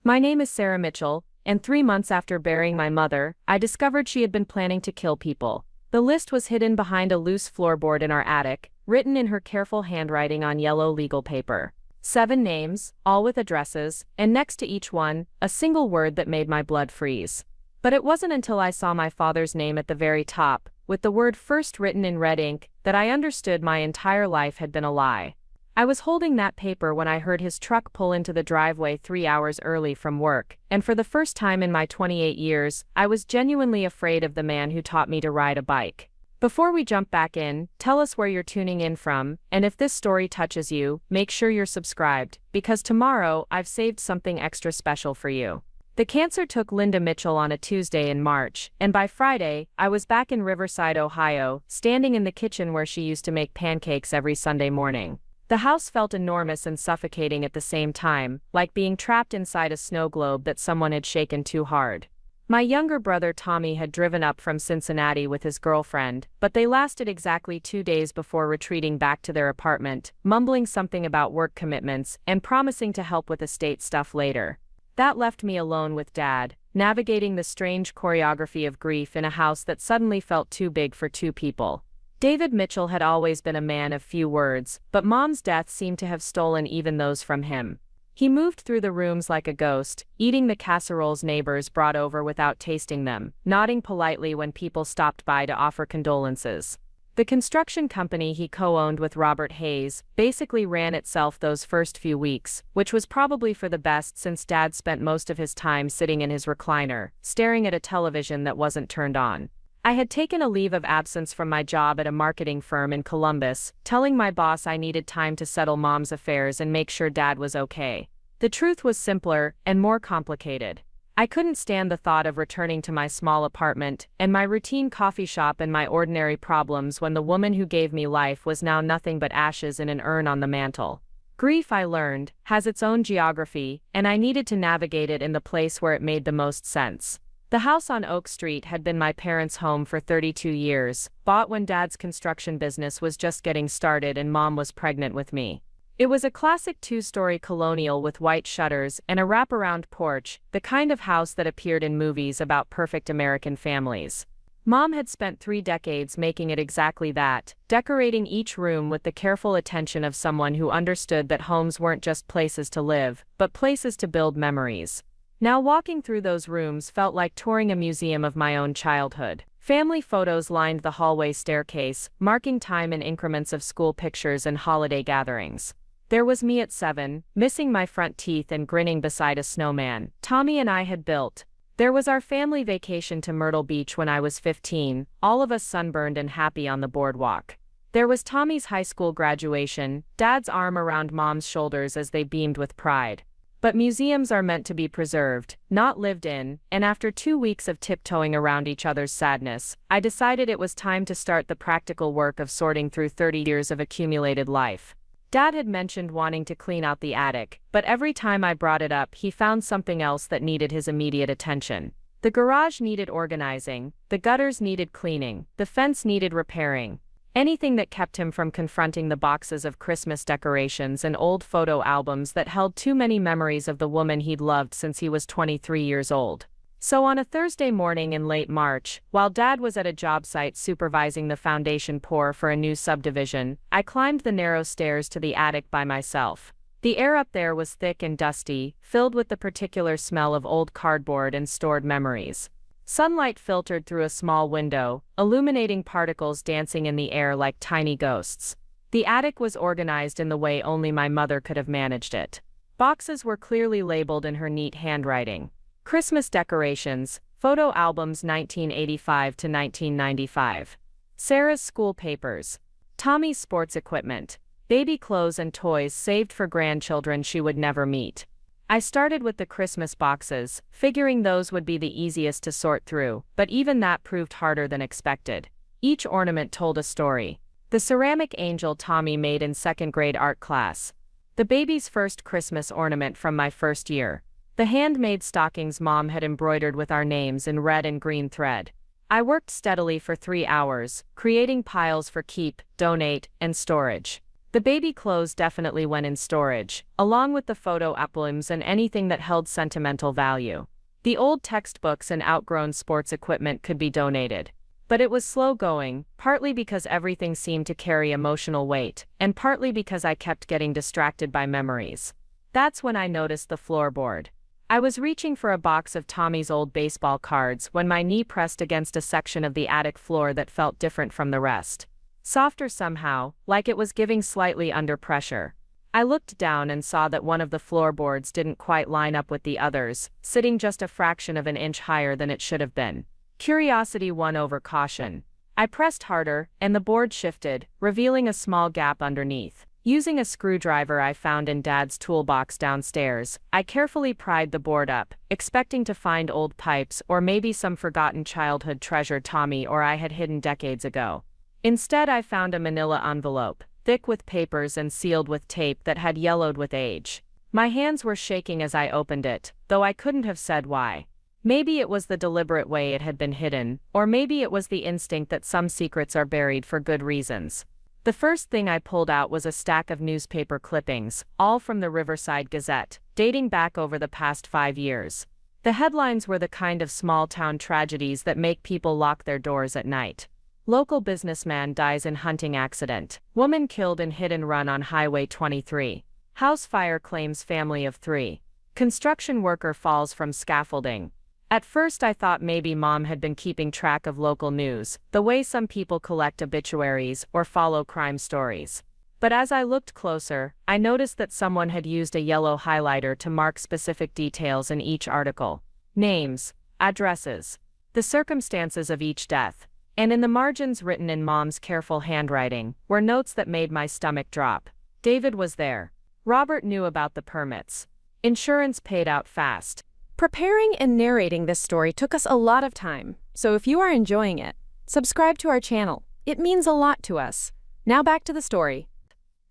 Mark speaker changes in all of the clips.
Speaker 1: My name is Sarah Mitchell, and 3 months after burying my mother, I discovered she had been planning to kill people. The list was hidden behind a loose floorboard in our attic, written in her careful handwriting on yellow legal paper. 7 names, all with addresses, and next to each one, a single word that made my blood freeze. But it wasn't until I saw my father's name at the very top, with the word first written in red ink, that I understood my entire life had been a lie. I was holding that paper when I heard his truck pull into the driveway 3 hours early from work, and for the first time in my 28 years, I was genuinely afraid of the man who taught me to ride a bike. Before we jump back in, tell us where you're tuning in from, and if this story touches you, make sure you're subscribed, because tomorrow, I've saved something extra special for you. The cancer took Linda Mitchell on a Tuesday in March, and by Friday, I was back in Riverside, Ohio, standing in the kitchen where she used to make pancakes every Sunday morning. The house felt enormous and suffocating at the same time, like being trapped inside a snow globe that someone had shaken too hard. My younger brother Tommy had driven up from Cincinnati with his girlfriend, but they lasted exactly 2 days before retreating back to their apartment, mumbling something about work commitments and promising to help with estate stuff later. That left me alone with Dad, navigating the strange choreography of grief in a house that suddenly felt too big for 2 people. David Mitchell had always been a man of few words, but Mom's death seemed to have stolen even those from him. He moved through the rooms like a ghost, eating the casseroles neighbors brought over without tasting them, nodding politely when people stopped by to offer condolences. The construction company he co-owned with Robert Hayes basically ran itself those first few weeks, which was probably for the best since Dad spent most of his time sitting in his recliner, staring at a television that wasn't turned on. I had taken a leave of absence from my job at a marketing firm in Columbus, telling my boss I needed time to settle Mom's affairs and make sure Dad was okay. The truth was simpler and more complicated. I couldn't stand the thought of returning to my small apartment and my routine coffee shop and my ordinary problems when the woman who gave me life was now nothing but ashes in an urn on the mantel. Grief, I learned, has its own geography, and I needed to navigate it in the place where it made the most sense. The house on Oak Street had been my parents' home for 32 years, bought when Dad's construction business was just getting started and Mom was pregnant with me. It was a classic 2-story colonial with white shutters and a wraparound porch, the kind of house that appeared in movies about perfect American families. Mom had spent 3 decades making it exactly that, decorating each room with the careful attention of someone who understood that homes weren't just places to live, but places to build memories. Now walking through those rooms felt like touring a museum of my own childhood. Family photos lined the hallway staircase, marking time in increments of school pictures and holiday gatherings. There was me at 7, missing my front teeth and grinning beside a snowman Tommy and I had built. There was our family vacation to Myrtle Beach when I was 15, all of us sunburned and happy on the boardwalk. There was Tommy's high school graduation, Dad's arm around Mom's shoulders as they beamed with pride. But museums are meant to be preserved, not lived in, and after 2 weeks of tiptoeing around each other's sadness, I decided it was time to start the practical work of sorting through 30 years of accumulated life. Dad had mentioned wanting to clean out the attic, but every time I brought it up he found something else that needed his immediate attention. The garage needed organizing, the gutters needed cleaning, the fence needed repairing. Anything that kept him from confronting the boxes of Christmas decorations and old photo albums that held too many memories of the woman he'd loved since he was 23 years old. So on a Thursday morning in late March, while Dad was at a job site supervising the foundation pour for a new subdivision, I climbed the narrow stairs to the attic by myself. The air up there was thick and dusty, filled with the particular smell of old cardboard and stored memories. Sunlight filtered through a small window, illuminating particles dancing in the air like tiny ghosts. The attic was organized in the way only my mother could have managed it. Boxes were clearly labeled in her neat handwriting. Christmas decorations, photo albums 1985 to 1995. Sarah's school papers. Tommy's sports equipment. Baby clothes and toys saved for grandchildren she would never meet. I started with the Christmas boxes, figuring those would be the easiest to sort through, but even that proved harder than expected. Each ornament told a story. The ceramic angel Tommy made in 2nd grade art class. The baby's first Christmas ornament from my first year. The handmade stockings Mom had embroidered with our names in red and green thread. I worked steadily for 3 hours, creating piles for keep, donate, and storage. The baby clothes definitely went in storage, along with the photo albums and anything that held sentimental value. The old textbooks and outgrown sports equipment could be donated. But it was slow going, partly because everything seemed to carry emotional weight, and partly because I kept getting distracted by memories. That's when I noticed the floorboard. I was reaching for a box of Tommy's old baseball cards when my knee pressed against a section of the attic floor that felt different from the rest. Softer somehow, like it was giving slightly under pressure. I looked down and saw that one of the floorboards didn't quite line up with the others, sitting just a fraction of an inch higher than it should have been. Curiosity won over caution. I pressed harder, and the board shifted, revealing a small gap underneath. Using a screwdriver I found in Dad's toolbox downstairs, I carefully pried the board up, expecting to find old pipes or maybe some forgotten childhood treasure Tommy or I had hidden decades ago. Instead, I found a manila envelope, thick with papers and sealed with tape that had yellowed with age. My hands were shaking as I opened it, though I couldn't have said why. Maybe it was the deliberate way it had been hidden, or maybe it was the instinct that some secrets are buried for good reasons. The first thing I pulled out was a stack of newspaper clippings, all from the Riverside Gazette, dating back over the past 5 years. The headlines were the kind of small-town tragedies that make people lock their doors at night. Local businessman dies in hunting accident. Woman killed in hit and run on Highway 23. House fire claims family of 3. Construction worker falls from scaffolding. At first I thought maybe Mom had been keeping track of local news, the way some people collect obituaries or follow crime stories. But as I looked closer, I noticed that someone had used a yellow highlighter to mark specific details in each article. Names, addresses, the circumstances of each death. And in the margins, written in Mom's careful handwriting, were notes that made my stomach drop. David was there. Robert knew about the permits. Insurance paid out fast.
Speaker 2: Preparing and narrating this story took us a lot of time, so if you are enjoying it, subscribe to our channel. It means a lot to us. Now back to the story.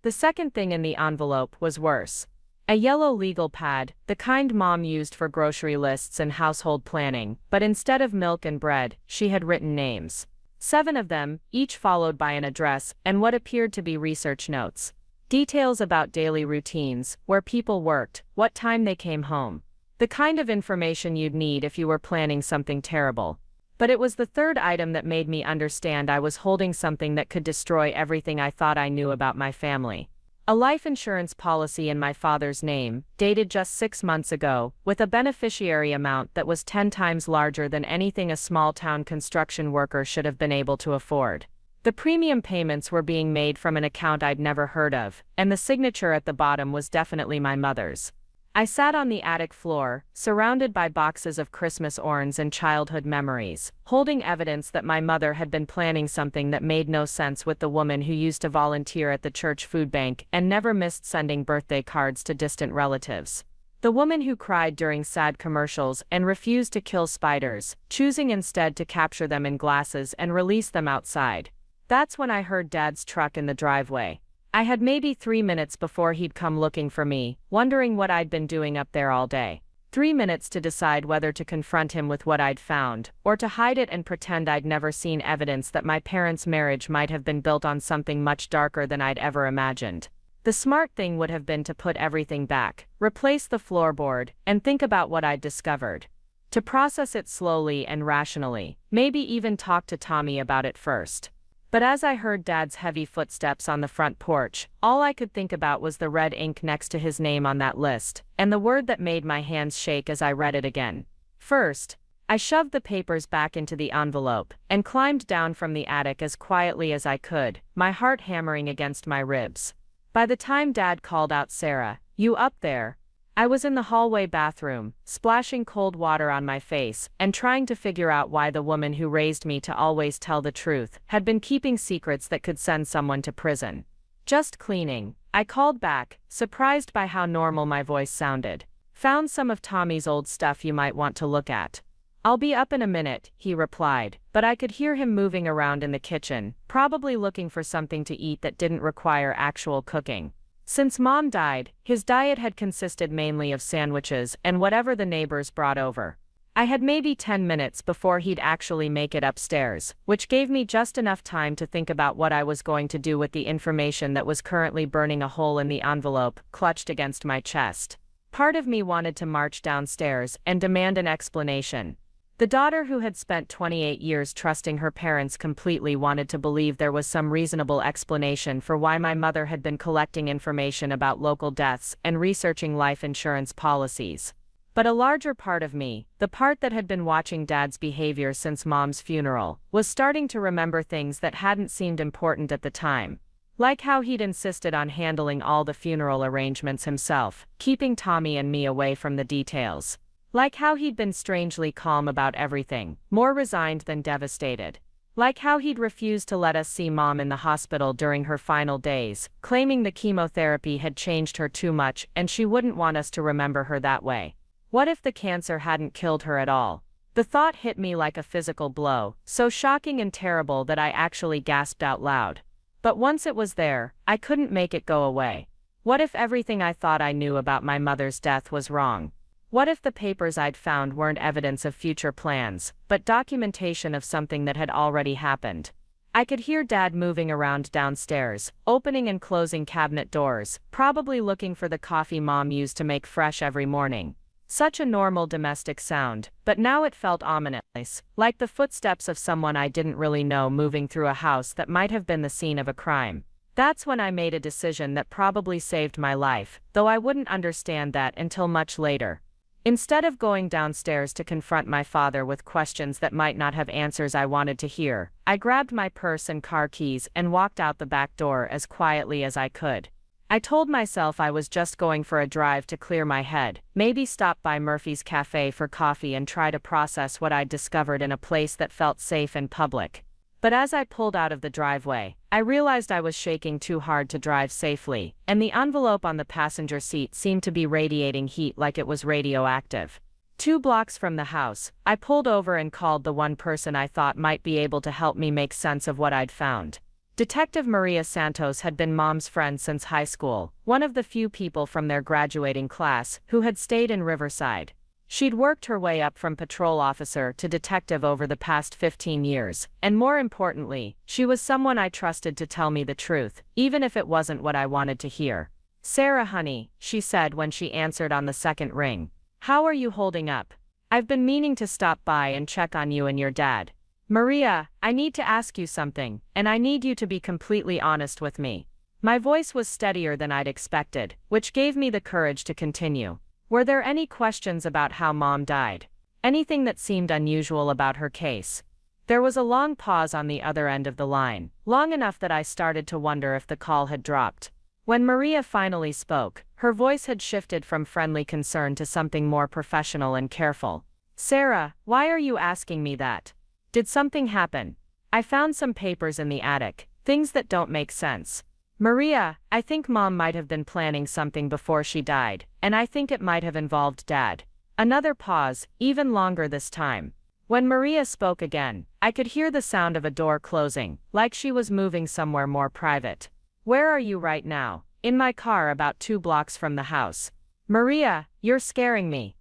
Speaker 1: The second thing in the envelope was worse. A yellow legal pad, the kind Mom used for grocery lists and household planning, but instead of milk and bread, she had written names. 7 of them, each followed by an address and what appeared to be research notes. Details about daily routines, where people worked, what time they came home. The kind of information you'd need if you were planning something terrible. But it was the third item that made me understand I was holding something that could destroy everything I thought I knew about my family. A life insurance policy in my father's name, dated just 6 months ago, with a beneficiary amount that was 10 times larger than anything a small-town construction worker should have been able to afford. The premium payments were being made from an account I'd never heard of, and the signature at the bottom was definitely my mother's. I sat on the attic floor, surrounded by boxes of Christmas ornaments and childhood memories, holding evidence that my mother had been planning something that made no sense with the woman who used to volunteer at the church food bank and never missed sending birthday cards to distant relatives. The woman who cried during sad commercials and refused to kill spiders, choosing instead to capture them in glasses and release them outside. That's when I heard Dad's truck in the driveway. I had maybe 3 minutes before he'd come looking for me, wondering what I'd been doing up there all day. 3 minutes to decide whether to confront him with what I'd found, or to hide it and pretend I'd never seen evidence that my parents' marriage might have been built on something much darker than I'd ever imagined. The smart thing would have been to put everything back, replace the floorboard, and think about what I'd discovered. To process it slowly and rationally, maybe even talk to Tommy about it first. But as I heard Dad's heavy footsteps on the front porch, all I could think about was the red ink next to his name on that list, and the word that made my hands shake as I read it again. First, I shoved the papers back into the envelope, and climbed down from the attic as quietly as I could, my heart hammering against my ribs. By the time Dad called out, "Sarah, you up there?" I was in the hallway bathroom, splashing cold water on my face, and trying to figure out why the woman who raised me to always tell the truth had been keeping secrets that could send someone to prison. "Just cleaning," I called back, surprised by how normal my voice sounded. "Found some of Tommy's old stuff you might want to look at." "I'll be up in a minute," he replied, but I could hear him moving around in the kitchen, probably looking for something to eat that didn't require actual cooking. Since Mom died, his diet had consisted mainly of sandwiches and whatever the neighbors brought over. I had maybe 10 minutes before he'd actually make it upstairs, which gave me just enough time to think about what I was going to do with the information that was currently burning a hole in the envelope clutched against my chest. Part of me wanted to march downstairs and demand an explanation. The daughter who had spent 28 years trusting her parents completely wanted to believe there was some reasonable explanation for why my mother had been collecting information about local deaths and researching life insurance policies. But a larger part of me, the part that had been watching Dad's behavior since Mom's funeral, was starting to remember things that hadn't seemed important at the time. Like how he'd insisted on handling all the funeral arrangements himself, keeping Tommy and me away from the details. Like how he'd been strangely calm about everything, more resigned than devastated. Like how he'd refused to let us see Mom in the hospital during her final days, claiming the chemotherapy had changed her too much and she wouldn't want us to remember her that way. What if the cancer hadn't killed her at all? The thought hit me like a physical blow, so shocking and terrible that I actually gasped out loud. But once it was there, I couldn't make it go away. What if everything I thought I knew about my mother's death was wrong? What if the papers I'd found weren't evidence of future plans, but documentation of something that had already happened? I could hear Dad moving around downstairs, opening and closing cabinet doors, probably looking for the coffee Mom used to make fresh every morning. Such a normal domestic sound, but now it felt ominous, like the footsteps of someone I didn't really know moving through a house that might have been the scene of a crime. That's when I made a decision that probably saved my life, though I wouldn't understand that until much later. Instead of going downstairs to confront my father with questions that might not have answers I wanted to hear, I grabbed my purse and car keys and walked out the back door as quietly as I could. I told myself I was just going for a drive to clear my head, maybe stop by Murphy's Cafe for coffee and try to process what I'd discovered in a place that felt safe and public. But as I pulled out of the driveway, I realized I was shaking too hard to drive safely, and the envelope on the passenger seat seemed to be radiating heat like it was radioactive. 2 blocks from the house, I pulled over and called the one person I thought might be able to help me make sense of what I'd found. Detective Maria Santos had been Mom's friend since high school, one of the few people from their graduating class who had stayed in Riverside. She'd worked her way up from patrol officer to detective over the past 15 years, and more importantly, she was someone I trusted to tell me the truth, even if it wasn't what I wanted to hear. "Sarah, honey," she said when she answered on the second ring. "How are you holding up? I've been meaning to stop by and check on you and your dad. Maria, I need to ask you something, and I need you to be completely honest with me." My voice was steadier than I'd expected, which gave me the courage to continue. "Were there any questions about how Mom died? Anything that seemed unusual about her case?" There was a long pause on the other end of the line, long enough that I started to wonder if the call had dropped. When Maria finally spoke, her voice had shifted from friendly concern to something more professional and careful. "Sarah, why are you asking me that? Did something happen? I found some papers in the attic, things that don't make sense. Maria, I think Mom might have been planning something before she died, and I think it might have involved Dad." Another pause, even longer this time. When Maria spoke again, I could hear the sound of a door closing, like she was moving somewhere more private. "Where are you right now?" "In my car about 2 blocks from the house." "Maria, you're scaring me.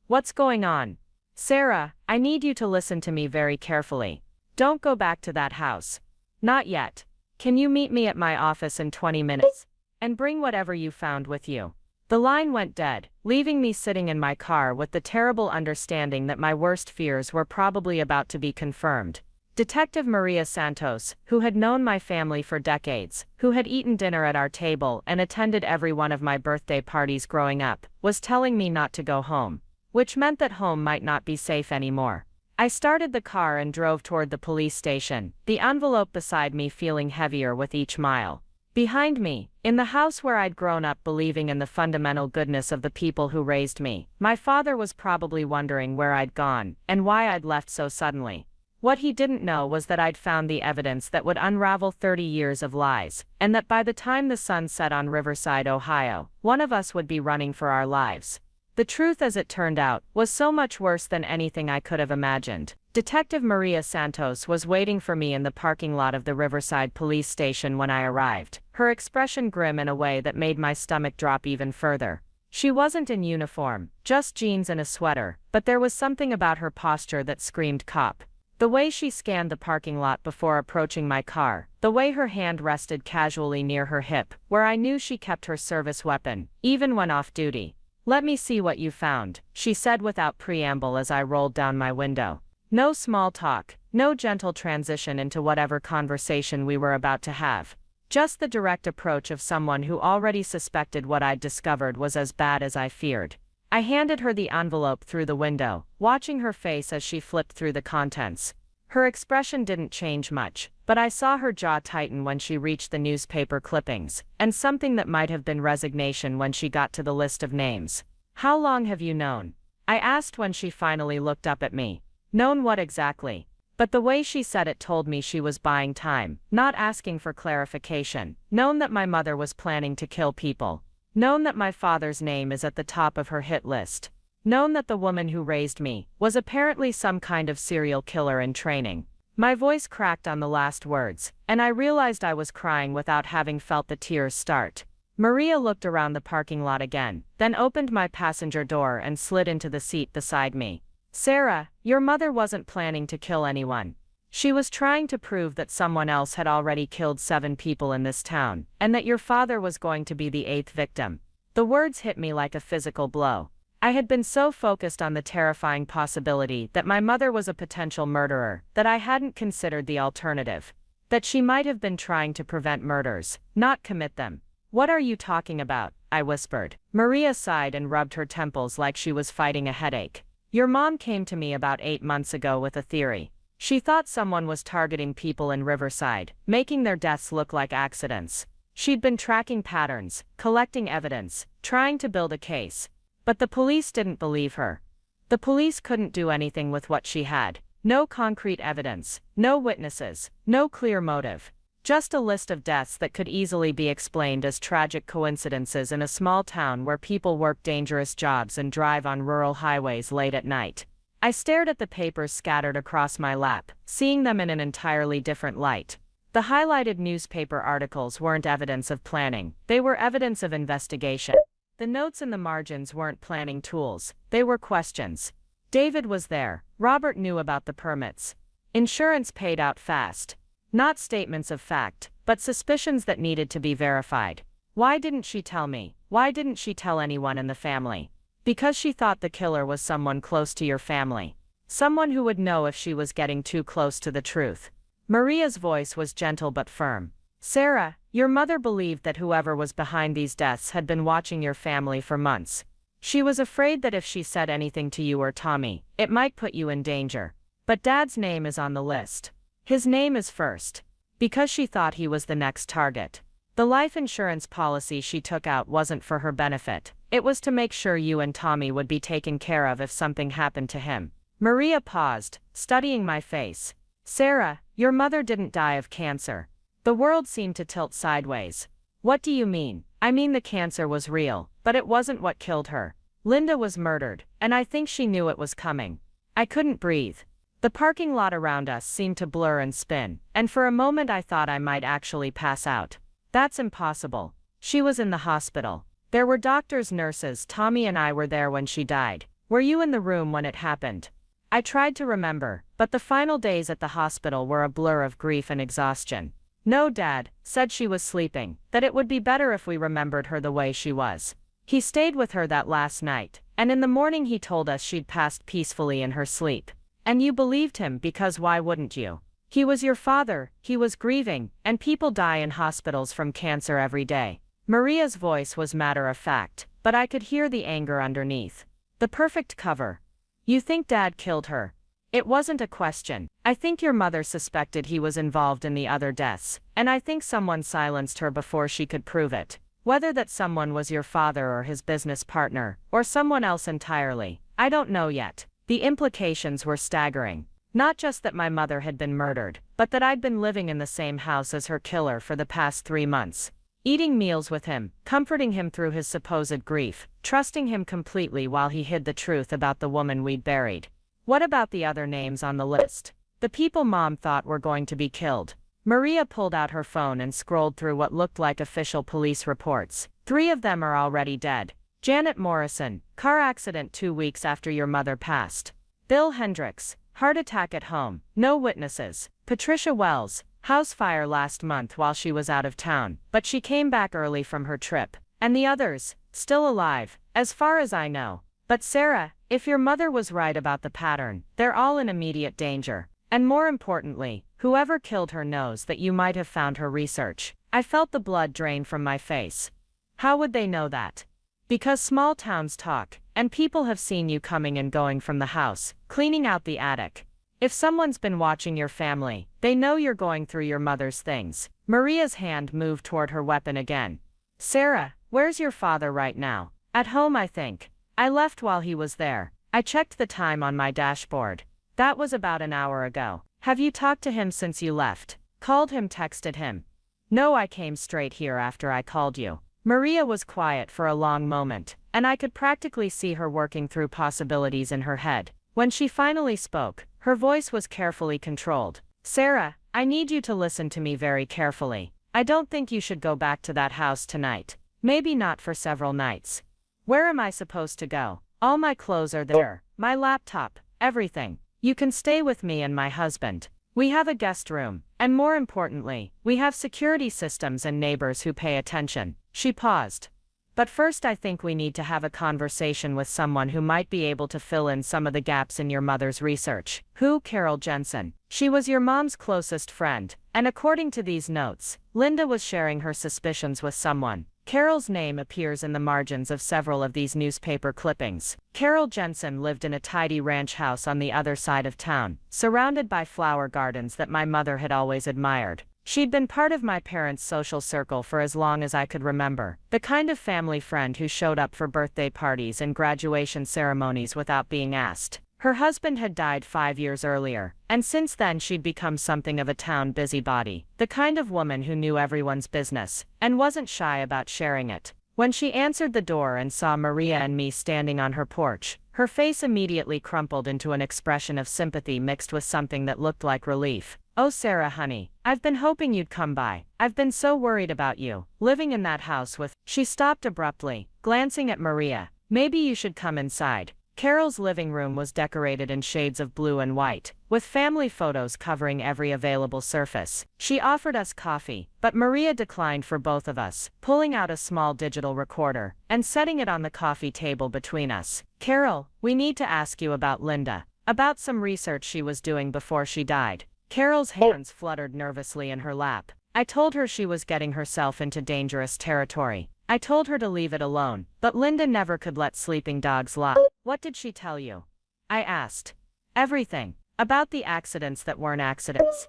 Speaker 1: What's going on?" "Sarah, I need you to listen to me very carefully. Don't go back to that house. Not yet. Can you meet me at my office in 20 minutes? And bring whatever you found with you." The line went dead, leaving me sitting in my car with the terrible understanding that my worst fears were probably about to be confirmed. Detective Maria Santos, who had known my family for decades, who had eaten dinner at our table and attended every one of my birthday parties growing up, was telling me not to go home. Which meant that home might not be safe anymore. I started the car and drove toward the police station, the envelope beside me feeling heavier with each mile. Behind me, in the house where I'd grown up believing in the fundamental goodness of the people who raised me, my father was probably wondering where I'd gone and why I'd left so suddenly. What he didn't know was that I'd found the evidence that would unravel 30 years of lies, and that by the time the sun set on Riverside, Ohio, one of us would be running for our lives. The truth, as it turned out, was so much worse than anything I could have imagined. Detective Maria Santos was waiting for me in the parking lot of the Riverside police station when I arrived, her expression grim in a way that made my stomach drop even further. She wasn't in uniform, just jeans and a sweater, but there was something about her posture that screamed cop. The way she scanned the parking lot before approaching my car, the way her hand rested casually near her hip, where I knew she kept her service weapon, even when off duty. "Let me see what you found," she said without preamble as I rolled down my window. No small talk, no gentle transition into whatever conversation we were about to have. Just the direct approach of someone who already suspected what I'd discovered was as bad as I feared. I handed her the envelope through the window, watching her face as she flipped through the contents. Her expression didn't change much, but I saw her jaw tighten when she reached the newspaper clippings, and something that might have been resignation when she got to the list of names. "How long have you known?" I asked when she finally looked up at me. "Known what exactly?" But the way she said it told me she was buying time, not asking for clarification. "Known that my mother was planning to kill people. Known that my father's name is at the top of her hit list. Known that the woman who raised me was apparently some kind of serial killer in training." My voice cracked on the last words, and I realized I was crying without having felt the tears start. Maria looked around the parking lot again, then opened my passenger door and slid into the seat beside me. "Sarah, your mother wasn't planning to kill anyone. She was trying to prove that someone else had already killed 7 people in this town, and that your father was going to be the 8th victim." The words hit me like a physical blow. I had been so focused on the terrifying possibility that my mother was a potential murderer that I hadn't considered the alternative. That she might have been trying to prevent murders, not commit them. "What are you talking about?" I whispered. Maria sighed and rubbed her temples like she was fighting a headache. "Your mom came to me about 8 months ago with a theory. She thought someone was targeting people in Riverside, making their deaths look like accidents. She'd been tracking patterns, collecting evidence, trying to build a case. But the police didn't believe her. The police couldn't do anything with what she had. No concrete evidence, no witnesses, no clear motive. Just a list of deaths that could easily be explained as tragic coincidences in a small town where people work dangerous jobs and drive on rural highways late at night." I stared at the papers scattered across my lap, seeing them in an entirely different light. The highlighted newspaper articles weren't evidence of planning, they were evidence of investigation. The notes in the margins weren't planning tools, they were questions. David was there, Robert knew about the permits. Insurance paid out fast. Not statements of fact, but suspicions that needed to be verified. Why didn't she tell me? Why didn't she tell anyone in the family? Because she thought the killer was someone close to your family. Someone who would know if she was getting too close to the truth. Maria's voice was gentle but firm. "Sarah, your mother believed that whoever was behind these deaths had been watching your family for months. She was afraid that if she said anything to you or Tommy, it might put you in danger. But Dad's name is on the list. His name is first. Because she thought he was the next target. The life insurance policy she took out wasn't for her benefit. It was to make sure you and Tommy would be taken care of if something happened to him." Maria paused, studying my face. "Sarah, your mother didn't die of cancer." The world seemed to tilt sideways. "What do you mean?" "I mean the cancer was real, but it wasn't what killed her. Linda was murdered, and I think she knew it was coming." I couldn't breathe. The parking lot around us seemed to blur and spin, and for a moment I thought I might actually pass out. "That's impossible. She was in the hospital. There were doctors, nurses, Tommy and I were there when she died. Were you in the room when it happened?" I tried to remember, but the final days at the hospital were a blur of grief and exhaustion. "No, Dad said she was sleeping, that it would be better if we remembered her the way she was. He stayed with her that last night, and in the morning he told us she'd passed peacefully in her sleep. And you believed him because why wouldn't you? He was your father, he was grieving, and people die in hospitals from cancer every day." Maria's voice was matter of fact, but I could hear the anger underneath. "The perfect cover. You think Dad killed her?" It wasn't a question. "I think your mother suspected he was involved in the other deaths, and I think someone silenced her before she could prove it. Whether that someone was your father or his business partner, or someone else entirely, I don't know yet." The implications were staggering. Not just that my mother had been murdered, but that I'd been living in the same house as her killer for the past 3 months. Eating meals with him, comforting him through his supposed grief, trusting him completely while he hid the truth about the woman we'd buried. What about the other names on the list? The people Mom thought were going to be killed. Maria pulled out her phone and scrolled through what looked like official police reports. 3 of them are already dead. Janet Morrison, car accident 2 weeks after your mother passed. Bill Hendricks, heart attack at home, no witnesses. Patricia Wells, house fire last month while she was out of town, but she came back early from her trip. And the others, still alive, as far as I know. But Sarah, if your mother was right about the pattern, they're all in immediate danger. And more importantly, whoever killed her knows that you might have found her research. I felt the blood drain from my face. How would they know that? Because small towns talk, and people have seen you coming and going from the house, cleaning out the attic. If someone's been watching your family, they know you're going through your mother's things. Maria's hand moved toward her weapon again. Sarah, where's your father right now? At home, I think. I left while he was there. I checked the time on my dashboard. That was about an hour ago. Have you talked to him since you left? Called him, texted him? No, I came straight here after I called you. Maria was quiet for a long moment, and I could practically see her working through possibilities in her head. When she finally spoke, her voice was carefully controlled. Sarah, I need you to listen to me very carefully. I don't think you should go back to that house tonight. Maybe not for several nights. Where am I supposed to go? All my clothes are there, my laptop, everything. You can stay with me and my husband. We have a guest room, and more importantly, we have security systems and neighbors who pay attention. She paused. But first, I think we need to have a conversation with someone who might be able to fill in some of the gaps in your mother's research. Who? Carol Jensen. She was your mom's closest friend, and according to these notes, Linda was sharing her suspicions with someone. Carol's name appears in the margins of several of these newspaper clippings. Carol Jensen lived in a tidy ranch house on the other side of town, surrounded by flower gardens that my mother had always admired. She'd been part of my parents' social circle for as long as I could remember, the kind of family friend who showed up for birthday parties and graduation ceremonies without being asked. Her husband had died 5 years earlier, and since then she'd become something of a town busybody, the kind of woman who knew everyone's business, and wasn't shy about sharing it. When she answered the door and saw Maria and me standing on her porch, her face immediately crumpled into an expression of sympathy mixed with something that looked like relief. Oh Sarah honey, I've been hoping you'd come by. I've been so worried about you, living in that house with— She stopped abruptly, glancing at Maria. Maybe you should come inside. Carol's living room was decorated in shades of blue and white, with family photos covering every available surface. She offered us coffee, but Maria declined for both of us, pulling out a small digital recorder and setting it on the coffee table between us. Carol, we need to ask you about Linda, about some research she was doing before she died. Carol's hands fluttered nervously in her lap. I told her she was getting herself into dangerous territory. I told her to leave it alone, but Linda never could let sleeping dogs lie. What did she tell you? I asked. Everything. About the accidents that weren't accidents.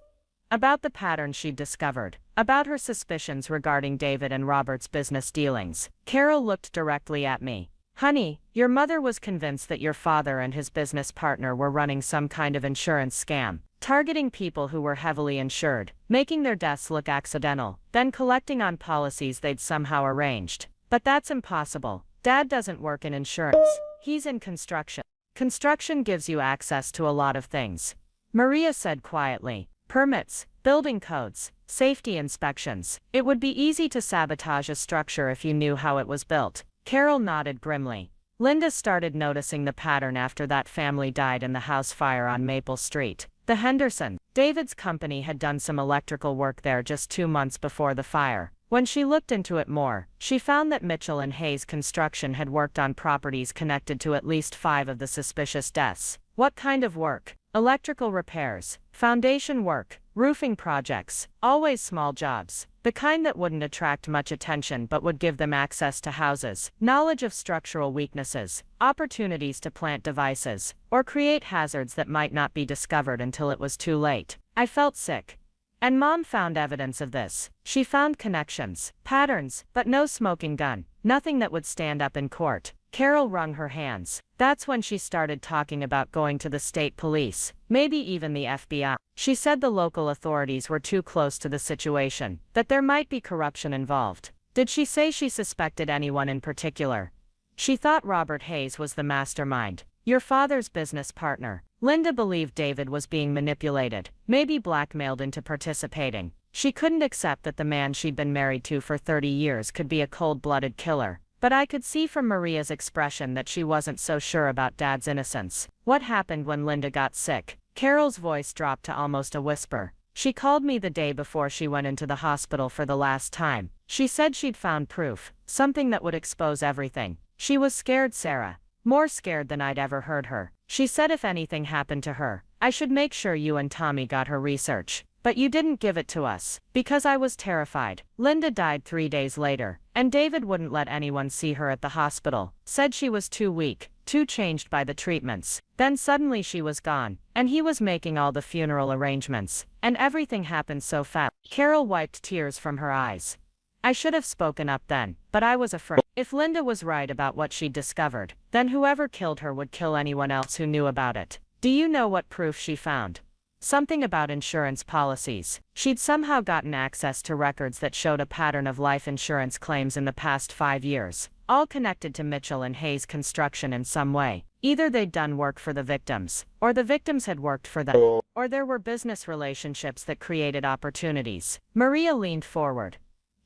Speaker 1: About the pattern she'd discovered. About her suspicions regarding David and Robert's business dealings. Carol looked directly at me. Honey, your mother was convinced that your father and his business partner were running some kind of insurance scam, targeting people who were heavily insured, making their deaths look accidental, then collecting on policies they'd somehow arranged. But that's impossible. Dad doesn't work in insurance. He's in construction. Construction gives you access to a lot of things. Maria said quietly. Permits, building codes, safety inspections. It would be easy to sabotage a structure if you knew how it was built. Carol nodded grimly. Linda started noticing the pattern after that family died in the house fire on Maple Street. The Henderson, David's company, had done some electrical work there just 2 months before the fire. When she looked into it more, she found that Mitchell and Hayes Construction had worked on properties connected to at least 5 of the suspicious deaths. What kind of work? Electrical repairs, foundation work, roofing projects, always small jobs. The kind that wouldn't attract much attention but would give them access to houses, knowledge of structural weaknesses, opportunities to plant devices, or create hazards that might not be discovered until it was too late. I felt sick. And Mom found evidence of this. She found connections, patterns, but no smoking gun, nothing that would stand up in court. Carol wrung her hands. That's when she started talking about going to the state police, maybe even the FBI. She said the local authorities were too close to the situation, that there might be corruption involved. Did she say she suspected anyone in particular? She thought Robert Hayes was the mastermind, your father's business partner. Linda believed David was being manipulated, maybe blackmailed into participating. She couldn't accept that the man she'd been married to for 30 years could be a cold-blooded killer. But I could see from Maria's expression that she wasn't so sure about Dad's innocence. What happened when Linda got sick? Carol's voice dropped to almost a whisper. She called me the day before she went into the hospital for the last time. She said she'd found proof, something that would expose everything. She was scared, Sarah. More scared than I'd ever heard her. She said if anything happened to her, I should make sure you and Tommy got her research. But you didn't give it to us, because I was terrified. Linda died 3 days later, and David wouldn't let anyone see her at the hospital. Said she was too weak, too changed by the treatments. Then suddenly she was gone, and he was making all the funeral arrangements, and everything happened so fast. Carol wiped tears from her eyes. I should have spoken up then, but I was afraid. If Linda was right about what she'd discovered, then whoever killed her would kill anyone else who knew about it. Do you know what proof she found? Something about insurance policies. She'd somehow gotten access to records that showed a pattern of life insurance claims in the past 5 years, all connected to Mitchell and Hayes Construction in some way. Either they'd done work for the victims, or the victims had worked for them, or there were business relationships that created opportunities. Maria leaned forward.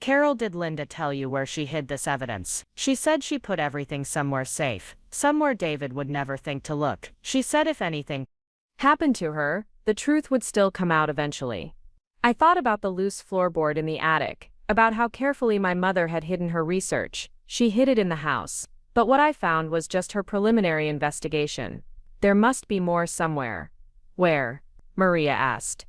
Speaker 1: Carol, did Linda tell you where she hid this evidence? She said she put everything somewhere safe, somewhere David would never think to look. She said if anything
Speaker 2: happened to her, the truth would still come out eventually. I thought about the loose floorboard in the attic, about how carefully my mother had hidden her research. She hid it in the house. But what I found was just her preliminary investigation. There must be more somewhere. Where? Maria asked.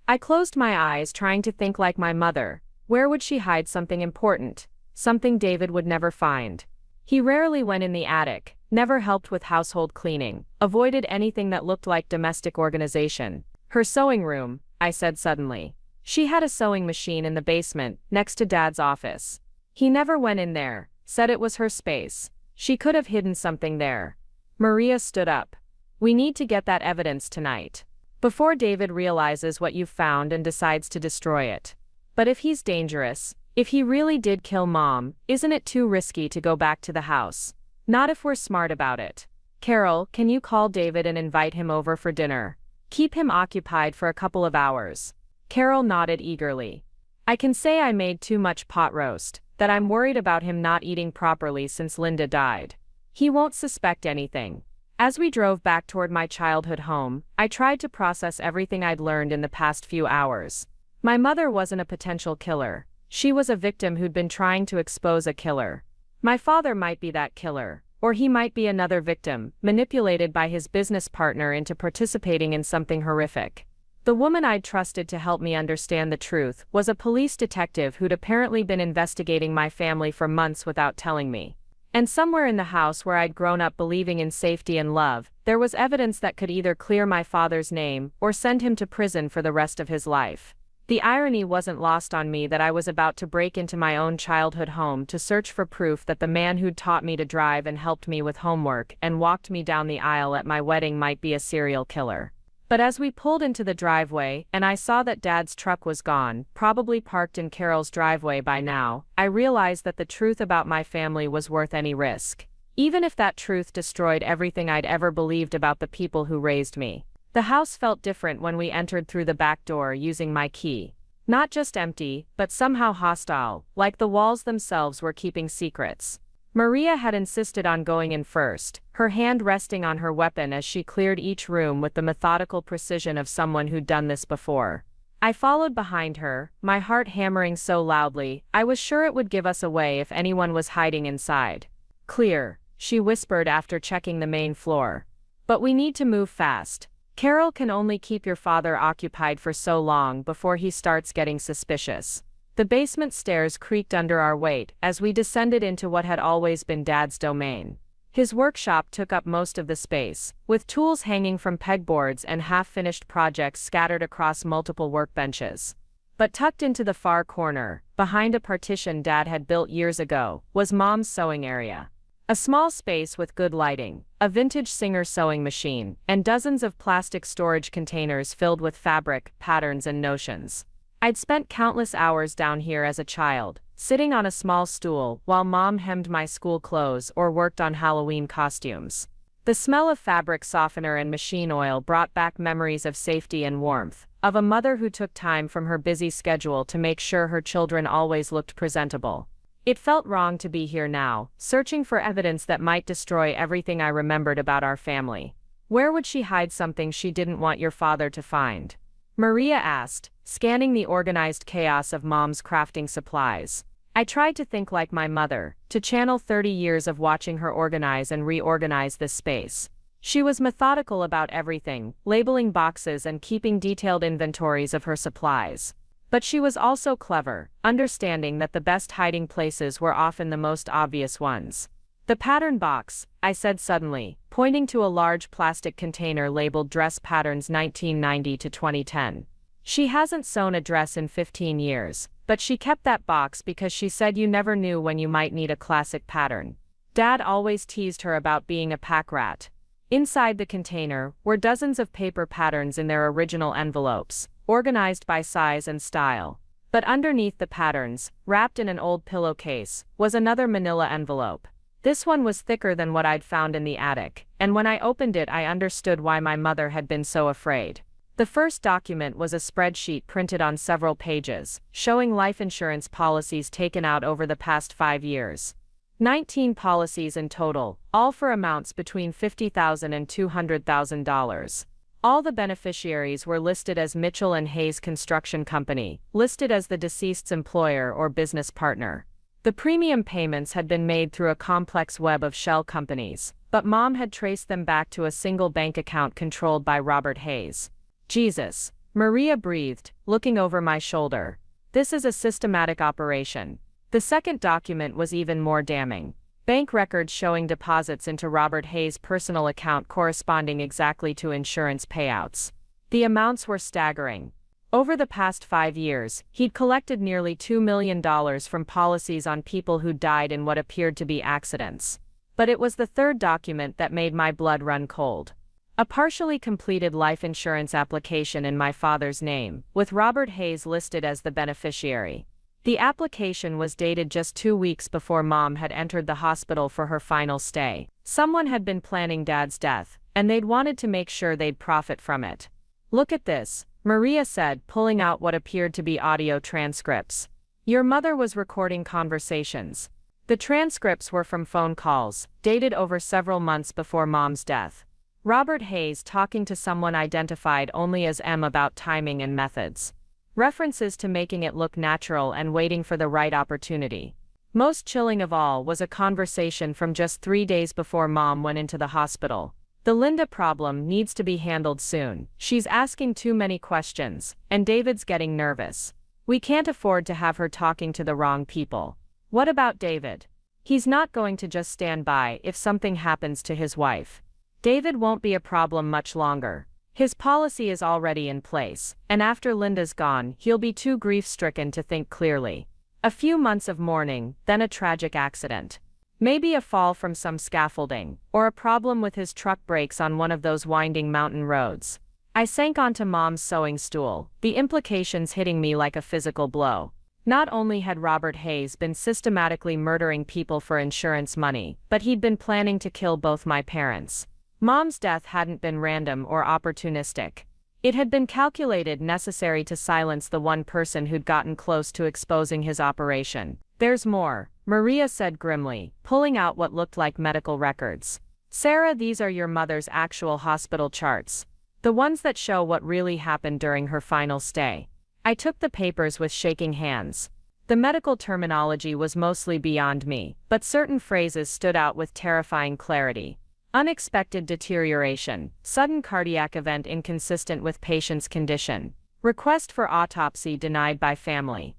Speaker 2: I closed my eyes, trying to think like my mother. Where would she hide something important? Something David would never find. He rarely went in the attic, never helped with household cleaning, avoided anything that looked like domestic organization. Her sewing room, I said suddenly. She had a sewing machine in the basement, next to Dad's office. He never went in there, said it was her space. She could have hidden something there. Maria stood up. We need to get that evidence tonight. Before David realizes what you've found and decides to destroy it. But if he's dangerous, if he really did kill Mom, isn't it too risky to go back to the house? Not if we're smart about it. Carol, can you call David and invite him over for dinner? Keep him occupied for a couple of hours. Carol nodded eagerly. I can say I made too much pot roast, that I'm worried about him not eating properly since Linda died. He won't suspect anything. As we drove back toward my childhood home, I tried to process everything I'd learned in the past few hours. My mother wasn't a potential killer. She was a victim who'd been trying to expose a killer. My father might be that killer, or he might be another victim, manipulated by his business partner into participating in something horrific. The woman I'd trusted to help me understand the truth was a police detective who'd apparently been investigating my family for months without telling me. And somewhere in the house where I'd grown up believing in safety and love, there was evidence that could either clear my father's name or send him to prison for the rest of his life. The irony wasn't lost on me that I was about to break into my own childhood home to search for proof that the man who'd taught me to drive and helped me with homework and walked me down the aisle at my wedding might be a serial killer. But as we pulled into the driveway and I saw that Dad's truck was gone, probably parked in Carol's driveway by now, I realized that the truth about my family was worth any risk. Even if that truth destroyed everything I'd ever believed about the people who raised me. The house felt different when we entered through the back door using my key. Not just empty, but somehow hostile, like the walls themselves were keeping secrets. Maria had insisted on going in first, her hand resting on her weapon as she cleared each room with the methodical precision of someone who'd done this before. I followed behind her, my heart hammering so loudly, I was sure it would give us away if anyone was hiding inside. Clear, she whispered after checking the main floor. But we need to move fast. Carol can only keep your father occupied for so long before he starts getting suspicious. The basement stairs creaked under our weight as we descended into what had always been Dad's domain. His workshop took up most of the space, with tools hanging from pegboards and half-finished projects scattered across multiple workbenches. But tucked into the far corner, behind a partition Dad had built years ago, was Mom's sewing area. A small space with good lighting, a vintage Singer sewing machine, and dozens of plastic storage containers filled with fabric, patterns, and notions. I'd spent countless hours down here as a child, sitting on a small stool while Mom hemmed my school clothes or worked on Halloween costumes. The smell of fabric softener and machine oil brought back memories of safety and warmth, of a mother who took time from her busy schedule to make sure her children always looked presentable. It felt wrong to be here now, searching for evidence that might destroy everything I remembered about our family. Where would she hide something she didn't want your father to find? Maria asked, scanning the organized chaos of Mom's crafting supplies. I tried to think like my mother, to channel 30 years of watching her organize and reorganize this space. She was methodical about everything, labeling boxes and keeping detailed inventories of her supplies. But she was also clever, understanding that the best hiding places were often the most obvious ones. The pattern box, I said suddenly, pointing to a large plastic container labeled Dress Patterns 1990 to 2010. She hasn't sewn a dress in 15 years, but she kept that box because she said you never knew when you might need a classic pattern. Dad always teased her about being a pack rat. Inside the container were dozens of paper patterns in their original envelopes, organized by size and style. But underneath the patterns, wrapped in an old pillowcase, was another manila envelope. This one was thicker than what I'd found in the attic, and when I opened it I understood why my mother had been so afraid. The first document was a spreadsheet printed on several pages, showing life insurance policies taken out over the past 5 years. 19 policies in total, all for amounts between $50,000 and $200,000. All the beneficiaries were listed as Mitchell and Hayes Construction Company, listed as the deceased's employer or business partner. The premium payments had been made through a complex web of shell companies, but Mom had traced them back to a single bank account controlled by Robert Hayes. Jesus, Maria breathed, looking over my shoulder. This is a systematic operation. The second document was even more damning. Bank records showing deposits into Robert Hayes' personal account corresponding exactly to insurance payouts. The amounts were staggering. Over the past 5 years, he'd collected nearly $2 million from policies on people who died in what appeared to be accidents. But it was the third document that made my blood run cold. A partially completed life insurance application in my father's name, with Robert Hayes listed as the beneficiary. The application was dated just 2 weeks before Mom had entered the hospital for her final stay. Someone had been planning Dad's death, and they'd wanted to make sure they'd profit from it. Look at this, Maria said, pulling out what appeared to be audio transcripts. Your mother was recording conversations. The transcripts were from phone calls, dated over several months before Mom's death. Robert Hayes talking to someone identified only as M about timing and methods. References to making it look natural and waiting for the right opportunity. Most chilling of all was a conversation from just 3 days before Mom went into the hospital. The Linda problem needs to be handled soon. She's asking too many questions, and David's getting nervous. We can't afford to have her talking to the wrong people. What about David? He's not going to just stand by if something happens to his wife. David won't be a problem much longer. His policy is already in place, and after Linda's gone, he'll be too grief-stricken to think clearly. A few months of mourning, then a tragic accident. Maybe a fall from some scaffolding, or a problem with his truck brakes on one of those winding mountain roads. I sank onto Mom's sewing stool, the implications hitting me like a physical blow. Not only had Robert Hayes been systematically murdering people for insurance money, but he'd been planning to kill both my parents. Mom's death hadn't been random or opportunistic. It had been calculated, necessary to silence the one person who'd gotten close to exposing his operation. There's more, Maria said grimly, pulling out what looked like medical records. Sarah, these are your mother's actual hospital charts. The ones that show what really happened during her final stay. I took the papers with shaking hands. The medical terminology was mostly beyond me, but certain phrases stood out with terrifying clarity. Unexpected deterioration, sudden cardiac event inconsistent with patient's condition. Request for autopsy denied by family.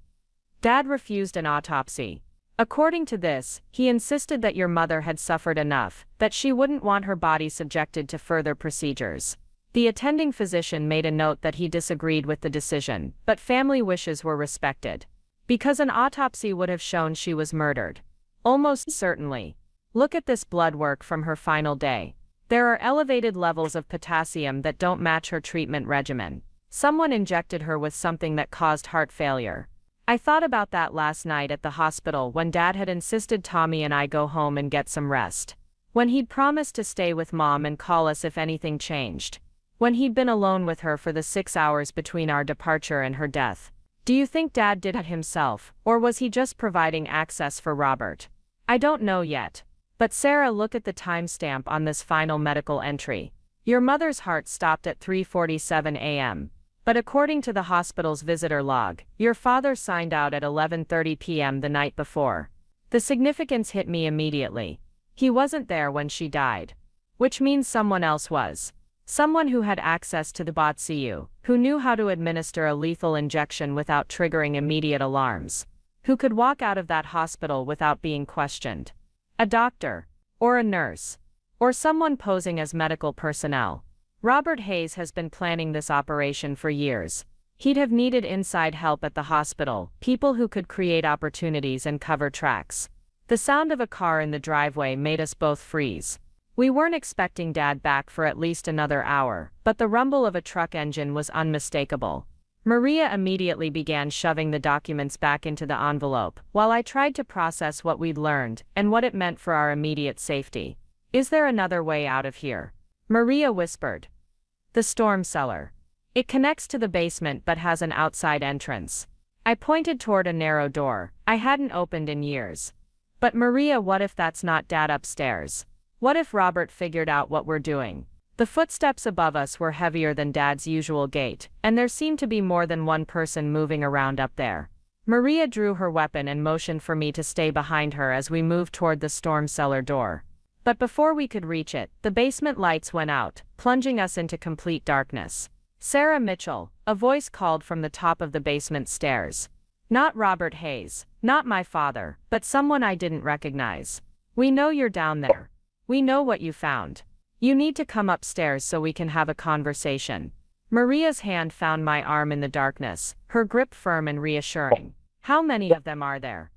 Speaker 2: Dad refused an autopsy. According to this, he insisted that your mother had suffered enough, that she wouldn't want her body subjected to further procedures. The attending physician made a note that he disagreed with the decision, but family wishes were respected. Because an autopsy would have shown she was murdered. Almost certainly. Look at this blood work from her final day. There are elevated levels of potassium that don't match her treatment regimen. Someone injected her with something that caused heart failure. I thought about that last night at the hospital when Dad had insisted Tommy and I go home and get some rest. When he'd promised to stay with Mom and call us if anything changed. When he'd been alone with her for the 6 hours between our departure and her death. Do you think Dad did it himself, or was he just providing access for Robert? I don't know yet. But Sarah, look at the timestamp on this final medical entry. Your mother's heart stopped at 3:47 a.m. But according to the hospital's visitor log, your father signed out at 11:30 p.m. the night before. The significance hit me immediately. He wasn't there when she died. Which means someone else was. Someone who had access to the BOTCU, who knew how to administer a lethal injection without triggering immediate alarms. Who could walk out of that hospital without being questioned. A doctor. Or a nurse. Or someone posing as medical personnel. Robert Hayes has been planning this operation for years. He'd have needed inside help at the hospital, people who could create opportunities and cover tracks. The sound of a car in the driveway made us both freeze. We weren't expecting Dad back for at least another hour, but the rumble of a truck engine was unmistakable. Maria immediately began shoving the documents back into the envelope, while I tried to process what we'd learned and what it meant for our immediate safety. Is there another way out of here? Maria whispered. The storm cellar. It connects to the basement but has an outside entrance. I pointed toward a narrow door I hadn't opened in years. But Maria, what if that's not Dad upstairs? What if Robert figured out what we're doing? The footsteps above us were heavier than Dad's usual gait, and there seemed to be more than one person moving around up there. Maria drew her weapon and motioned for me to stay behind her as we moved toward the storm cellar door. But before we could reach it, the basement lights went out, plunging us into complete darkness. Sarah Mitchell, a voice called from the top of the basement stairs. Not Robert Hayes, not my father, but someone I didn't recognize. We know you're down there. We know what you found. You need to come upstairs so we can have a conversation. Maria's hand found my arm in the darkness, her grip firm and reassuring. How many of them are there?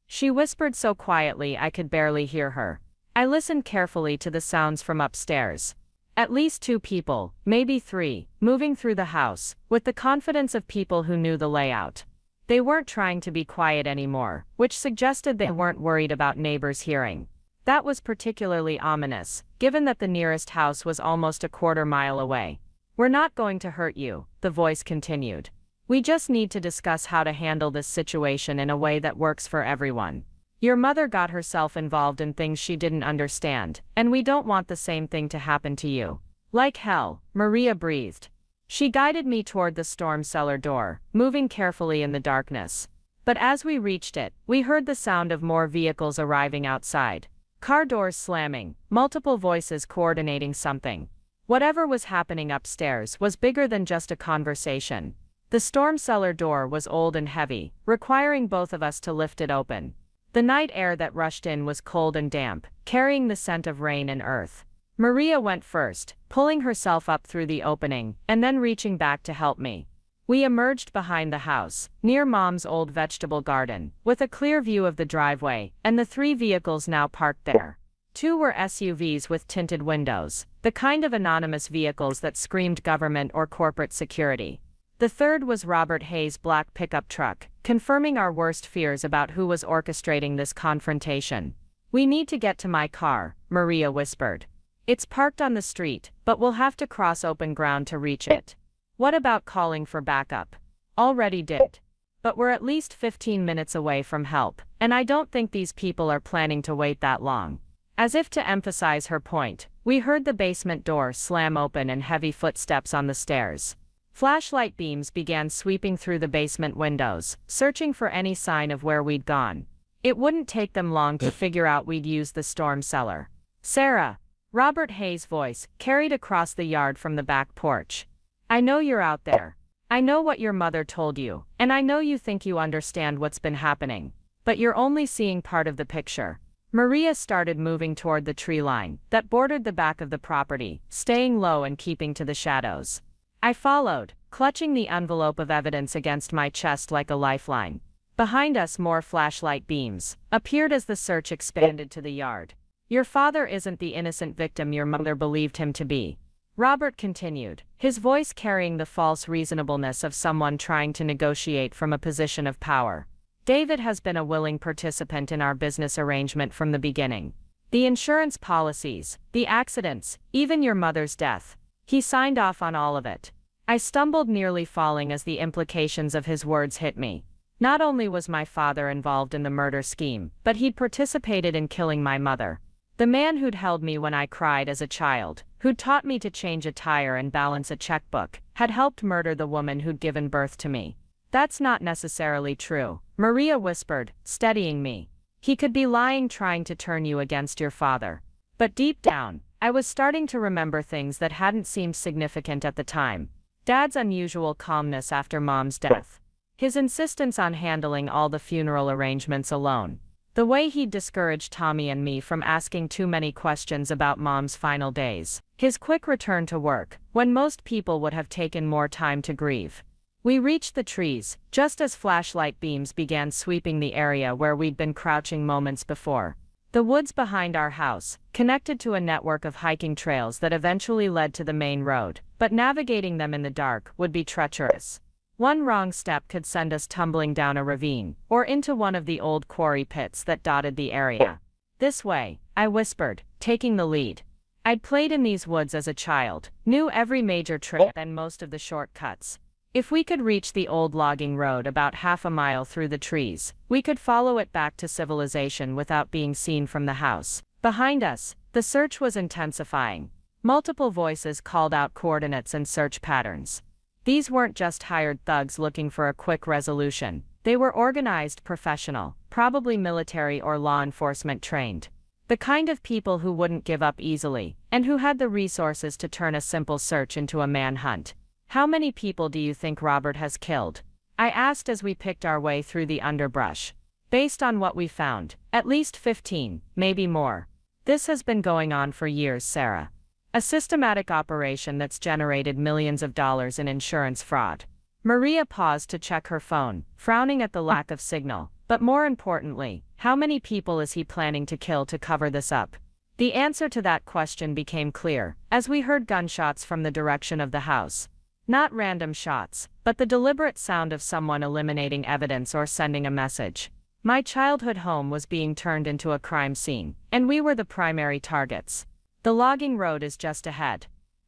Speaker 2: She whispered so quietly I could barely hear her. I listened carefully to the sounds from upstairs. At least 2 people, maybe 3, moving through the house, with the confidence of people who knew the layout. They weren't trying to be quiet anymore, which suggested they weren't worried about neighbors hearing. That was particularly ominous, given that the nearest house was almost a quarter-mile away. We're not going to hurt you, the voice continued. We just need to discuss how to handle this situation in a way that works for everyone. Your mother got herself involved in things she didn't understand, and we don't want the same thing to happen to you. Like hell, Maria breathed. She guided me toward the storm cellar door, moving carefully in the darkness. But as we reached it, we heard the sound of more vehicles arriving outside. Car doors slamming, multiple voices coordinating something. Whatever was happening upstairs was bigger than just a conversation. The storm cellar door was old and heavy, requiring both of us to lift it open. The night air that rushed in was cold and damp, carrying the scent of rain and earth. Maria went first, pulling herself up through the opening, and then reaching back to help me. We emerged behind the house, near Mom's old vegetable garden, with a clear view of the driveway, and the 3 vehicles now parked there. 2 were SUVs with tinted windows, the kind of anonymous vehicles that screamed government or corporate security. The 3rd was Robert Hayes' black pickup truck, confirming our worst fears about who was orchestrating this confrontation. We need to get to my car, Maria whispered. It's parked on the street, but we'll have to cross open ground to reach it. What about calling for backup? Already did. But we're at least 15 minutes away from help, and I don't think these people are planning to wait that long. As if to emphasize her point, we heard the basement door slam open and heavy footsteps on the stairs. Flashlight beams began sweeping through the basement windows, searching for any sign of where we'd gone. It wouldn't take them long to figure out we'd used the storm cellar. Sarah, Robert Hayes' voice carried across the yard from the back porch. I know you're out there. I know what your mother told you, and I know you think you understand what's been happening. But you're only seeing part of the picture. Maria started moving toward the tree line that bordered the back of the property, staying low and keeping to the shadows. I followed, clutching the envelope of evidence against my chest like a lifeline. Behind us, more flashlight beams appeared as the search expanded to the yard. Your father isn't the innocent victim your mother believed him to be. Robert continued, his voice carrying the false reasonableness of someone trying to negotiate from a position of power. David has been a willing participant in our business arrangement from the beginning. The insurance policies, the accidents, even your mother's death. He signed off on all of it. I stumbled, nearly falling as the implications of his words hit me. Not only was my father involved in the murder scheme, but he'd participated in killing my mother. The man who'd held me when I cried as a child, who'd taught me to change a tire and balance a checkbook, had helped murder the woman who'd given birth to me. That's not necessarily true, Maria whispered, steadying me. He could be lying, trying to turn you against your father. But deep down, I was starting to remember things that hadn't seemed significant at the time. Dad's unusual calmness after Mom's death. His insistence on handling all the funeral arrangements alone. The way he'd discouraged Tommy and me from asking too many questions about Mom's final days. His quick return to work, when most people would have taken more time to grieve. We reached the trees, just as flashlight beams began sweeping the area where we'd been crouching moments before. The woods behind our house, connected to a network of hiking trails that eventually led to the main road, but navigating them in the dark would be treacherous. One wrong step could send us tumbling down a ravine, or into one of the old quarry pits that dotted the area. This way, I whispered, taking the lead. I'd played in these woods as a child, knew every major trail and most of the shortcuts. If we could reach the old logging road about half a mile through the trees, we could follow it back to civilization without being seen from the house. Behind us, the search was intensifying. Multiple voices called out coordinates and search patterns. These weren't just hired thugs looking for a quick resolution. They were organized, professional, probably military or law enforcement trained. The kind of people who wouldn't give up easily, and who had the resources to turn a simple search into a manhunt. How many people do you think Robert has killed? I asked as we picked our way through the underbrush. Based on what we found, at least 15, maybe more. This has been going on for years, Sarah. A systematic operation that's generated millions of dollars in insurance fraud. Maria paused to check her phone, frowning at the lack of signal. But more importantly, how many people is he planning to kill to cover this up? The answer to that question became clear, as we heard gunshots from the direction of the house. Not random shots, but the deliberate sound of someone eliminating evidence or sending a message. My childhood home was being turned into a crime scene, and we were the primary targets. The logging road is just ahead,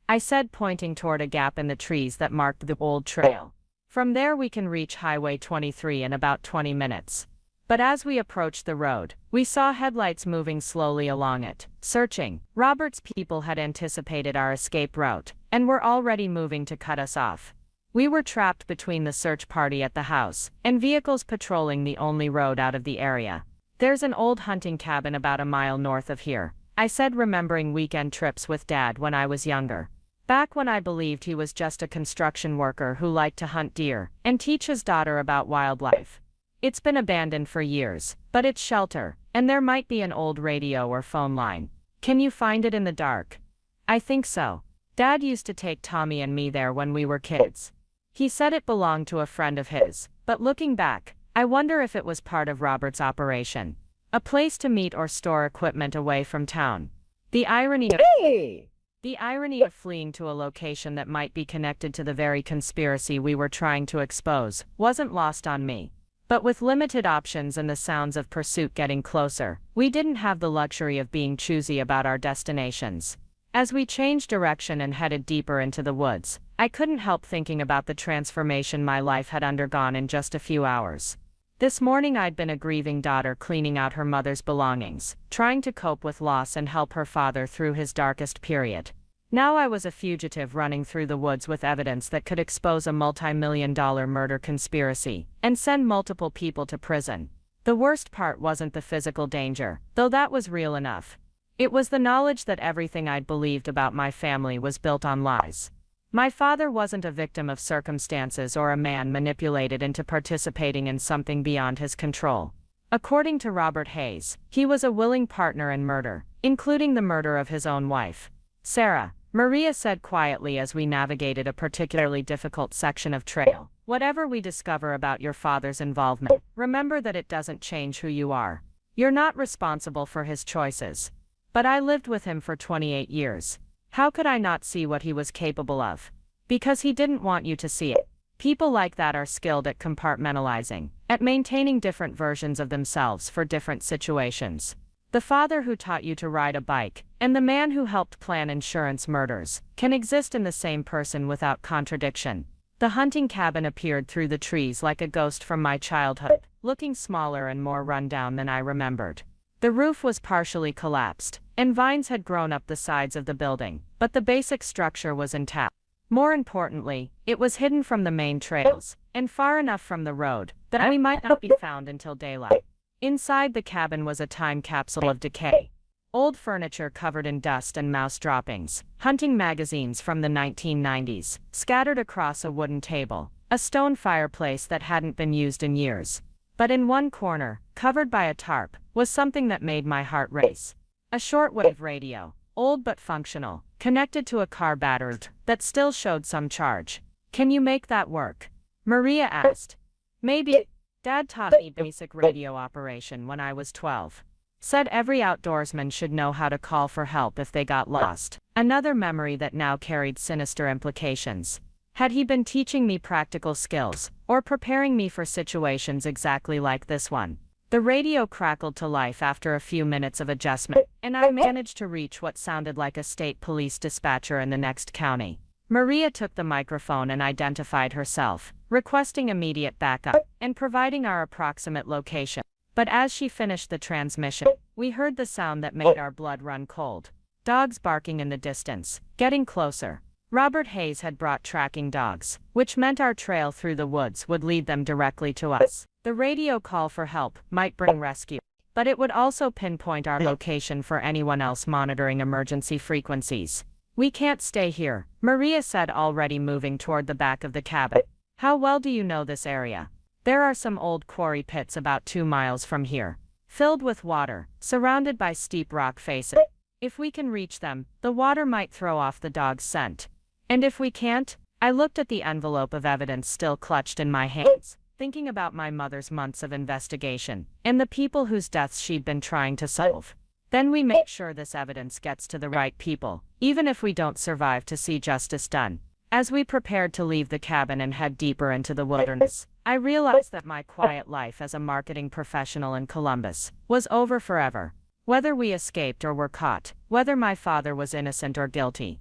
Speaker 2: I said, pointing toward a gap in the trees that marked the old trail. From there we can reach Highway 23 in about 20 minutes. But as we approached the road, we saw headlights moving slowly along it, searching. Robert's people had anticipated our escape route, and were already moving to cut us off. We were trapped between the search party at the house, and vehicles patrolling the only road out of the area. There's an old hunting cabin about a mile north of here, I said, remembering weekend trips with Dad when I was younger. Back when I believed he was just a construction worker who liked to hunt deer and teach his daughter about wildlife. It's been abandoned for years, but it's shelter, and there might be an old radio or phone line. Can you find it in the dark? I think so. Dad used to take Tommy and me there when we were kids. He said it belonged to a friend of his, but looking back, I wonder if it was part of Robert's operation. A place to meet or store equipment away from town. The irony of fleeing to a location that might be connected to the very conspiracy we were trying to expose wasn't lost on me. But with limited options and the sounds of pursuit getting closer, we didn't have the luxury of being choosy about our destinations. As we changed direction and headed deeper into the woods, I couldn't help thinking about the transformation my life had undergone in just a few hours. This morning I'd been a grieving daughter cleaning out her mother's belongings, trying to cope with loss and help her father through his darkest period. Now I was a fugitive running through the woods with evidence that could expose a multi-million-dollar murder conspiracy and send multiple people to prison. The worst part wasn't the physical danger, though that was real enough. It was the knowledge that everything I'd believed about my family was built on lies. My father wasn't a victim of circumstances or a man manipulated into participating in something beyond his control. According to Robert Hayes, he was a willing partner in murder, including the murder of his own wife. Sarah, Maria said quietly as we navigated a particularly difficult section of trail. Whatever we discover about your father's involvement, remember that it doesn't change who you are. You're not responsible for his choices. But I lived with him for 28 years. How could I not see what he was capable of? Because he didn't want you to see it. People like that are skilled at compartmentalizing, at maintaining different versions of themselves for different situations. The father who taught you to ride a bike, and the man who helped plan insurance murders, can exist in the same person without contradiction. The hunting cabin appeared through the trees like a ghost from my childhood, looking smaller and more run-down than I remembered. The roof was partially collapsed, and vines had grown up the sides of the building, but the basic structure was intact. More importantly, it was hidden from the main trails, and far enough from the road, that we might not be found until daylight. Inside the cabin was a time capsule of decay. Old furniture covered in dust and mouse droppings, hunting magazines from the 1990s, scattered across a wooden table, a stone fireplace that hadn't been used in years. But in one corner, covered by a tarp, was something that made my heart race. A shortwave radio, old but functional, connected to a car battery that still showed some charge. "Can you make that work?" Maria asked. "Maybe." Dad taught me basic radio operation when I was 12. Said every outdoorsman should know how to call for help if they got lost. Another memory that now carried sinister implications. Had he been teaching me practical skills, or preparing me for situations exactly like this one? The radio crackled to life after a few minutes of adjustment, and I managed to reach what sounded like a state police dispatcher in the next county. Maria took the microphone and identified herself, requesting immediate backup, and providing our approximate location. But as she finished the transmission, we heard the sound that made our blood run cold. Dogs barking in the distance, getting closer. Robert Hayes had brought tracking dogs, which meant our trail through the woods would lead them directly to us. The radio call for help might bring rescue, but it would also pinpoint our location for anyone else monitoring emergency frequencies. "We can't stay here," Maria said, already moving toward the back of the cabin. "How well do you know this area?" "There are some old quarry pits about 2 miles from here, filled with water, surrounded by steep rock faces. If we can reach them, the water might throw off the dog's scent. And if we can't?" I looked at the envelope of evidence still clutched in my hands, thinking about my mother's months of investigation, and the people whose deaths she'd been trying to solve. "Then we make sure this evidence gets to the right people, even if we don't survive to see justice done." As we prepared to leave the cabin and head deeper into the wilderness, I realized that my quiet life as a marketing professional in Columbus was over forever. Whether we escaped or were caught, whether my father was innocent or guilty,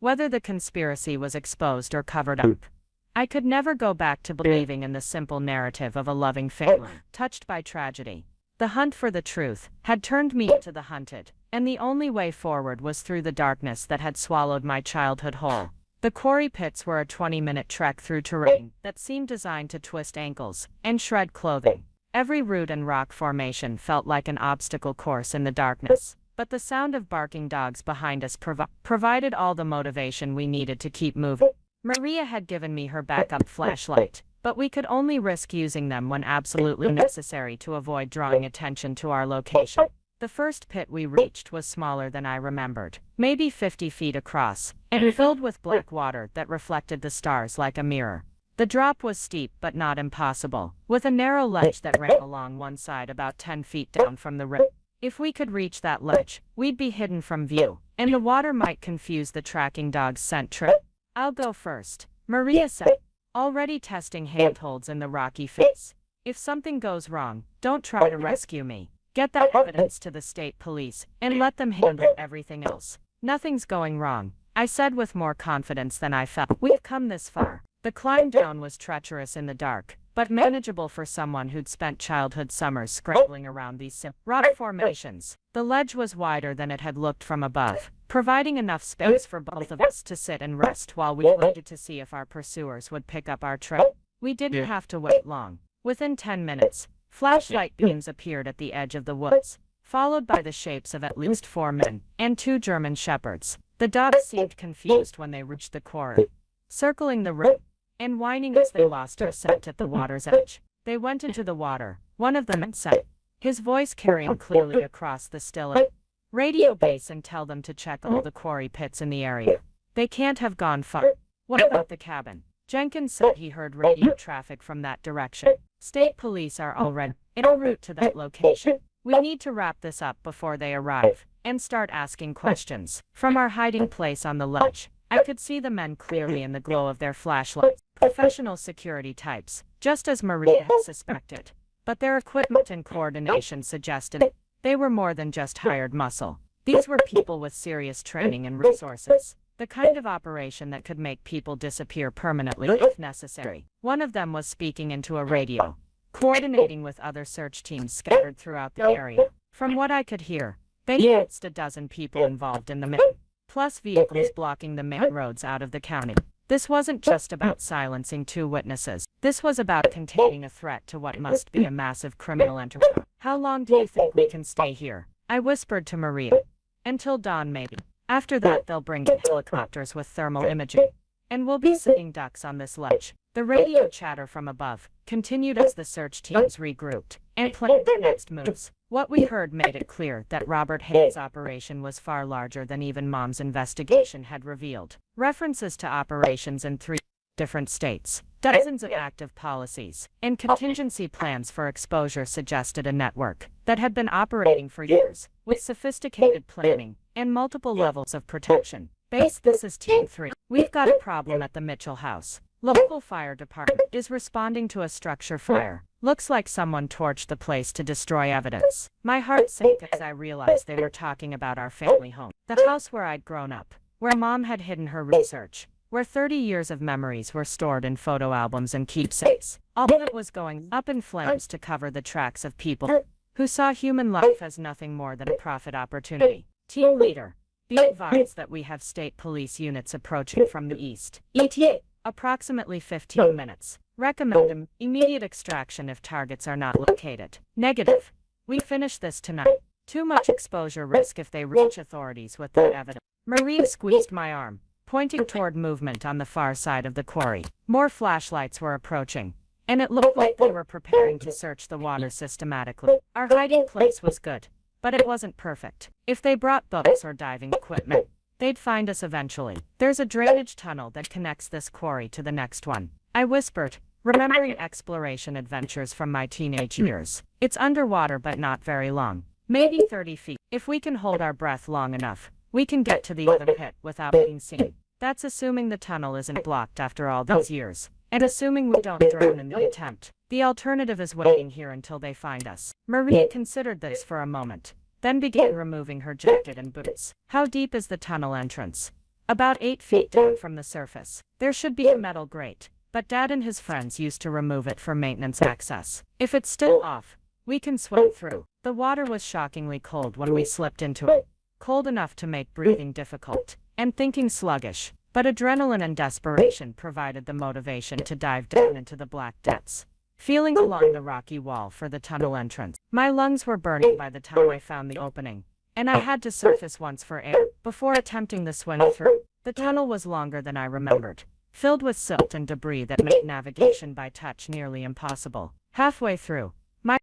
Speaker 2: whether the conspiracy was exposed or covered up, I could never go back to believing in the simple narrative of a loving family touched by tragedy. The hunt for the truth had turned me into the hunted, and the only way forward was through the darkness that had swallowed my childhood whole. The quarry pits were a 20-minute trek through terrain that seemed designed to twist ankles and shred clothing. Every root and rock formation felt like an obstacle course in the darkness, but the sound of barking dogs behind us provided all the motivation we needed to keep moving. Maria had given me her backup flashlight, but we could only risk using them when absolutely necessary to avoid drawing attention to our location. The first pit we reached was smaller than I remembered, maybe 50 feet across, and filled with black water that reflected the stars like a mirror. The drop was steep but not impossible, with a narrow ledge that ran along one side about 10 feet down from the rim. If we could reach that ledge, we'd be hidden from view, and the water might confuse the tracking dog's scent trip. "I'll go first," Maria said, already testing handholds in the rocky face. "If something goes wrong, don't try to rescue me. Get that evidence to the state police, and let them handle everything else." "Nothing's going wrong," I said with more confidence than I felt. "We've come this far." The climb down was treacherous in the dark, but manageable for someone who'd spent childhood summers scrambling around these rock formations. The ledge was wider than it had looked from above, providing enough space for both of us to sit and rest while we waited to see if our pursuers would pick up our trail. We didn't have to wait long. Within 10 minutes, flashlight beams appeared at the edge of the woods, followed by the shapes of at least 4 men and 2 German shepherds. The dogs seemed confused when they reached the quarry, circling the rim and whining as they lost their scent at the water's edge. They went into the water, one of the men said, his voice carrying clearly across the stillness. "Radio base and tell them to check all the quarry pits in the area. They can't have gone far." "What about the cabin?" Jenkins said he heard radio traffic from that direction. "State police are already en route to that location. We need to wrap this up before they arrive and start asking questions." From our hiding place on the ledge, I could see the men clearly in the glow of their flashlights. Professional security types, just as Maria had suspected. But their equipment and coordination suggested They were more than just hired muscle. These were people with serious training and resources. The kind of operation that could make people disappear permanently if necessary. One of them was speaking into a radio, coordinating with other search teams scattered throughout the area. From what I could hear, they had a dozen people involved in the mission, plus vehicles blocking the main roads out of the county. This wasn't just about silencing two witnesses. This was about containing a threat to what must be a massive criminal enterprise. How long do you think we can stay here? I whispered to Maria. Until dawn, maybe. After that, they'll bring in helicopters with thermal imaging, and we'll be sitting ducks on this ledge. The radio chatter from above continued as the search teams regrouped and planned their next moves. What we heard made it clear that Robert Hayes' operation was far larger than even Mom's investigation had revealed. References to operations in 3 different states, dozens of active policies, and contingency plans for exposure suggested a network that had been operating for years, with sophisticated planning and multiple levels of protection. Base, this is Team 3. We've got a problem at the Mitchell house. Local fire department is responding to a structure fire. Looks like someone torched the place to destroy evidence. My heart sank as I realized they were talking about our family home. The house where I'd grown up, where Mom had hidden her research, where 30 years of memories were stored in photo albums and keepsakes. All of it was going up in flames to cover the tracks of people who saw human life as nothing more than a profit opportunity. Team leader, be advised that we have state police units approaching from the east. ETA, approximately 15 minutes. Recommend immediate extraction if targets are not located. Negative. We finish this tonight. Too much exposure risk if they reach authorities with that evidence. Maria squeezed my arm, pointing toward movement on the far side of the quarry. More flashlights were approaching, and it looked like they were preparing to search the water systematically. Our hiding place was good, but it wasn't perfect. If they brought boats or diving equipment, they'd find us eventually. There's a drainage tunnel that connects this quarry to the next one, I whispered, remembering exploration adventures from my teenage years. It's underwater but not very long. Maybe 30 feet. If we can hold our breath long enough, we can get to the other pit without being seen. That's assuming the tunnel isn't blocked after all those years, and assuming we don't drown in the attempt. The alternative is waiting here until they find us. Maria considered this for a moment, then began removing her jacket and boots. How deep is the tunnel entrance? About 8 feet down from the surface. There should be a metal grate, but Dad and his friends used to remove it for maintenance access. If it's still off, we can swim through. The water was shockingly cold when we slipped into it. Cold enough to make breathing difficult, and thinking sluggish, but adrenaline and desperation provided the motivation to dive down into the black depths. Feeling along the rocky wall for the tunnel entrance, my lungs were burning by the time I found the opening, and I had to surface once for air before attempting the swim through. The tunnel was longer than I remembered, filled with silt and debris that made navigation by touch nearly impossible. Halfway through, my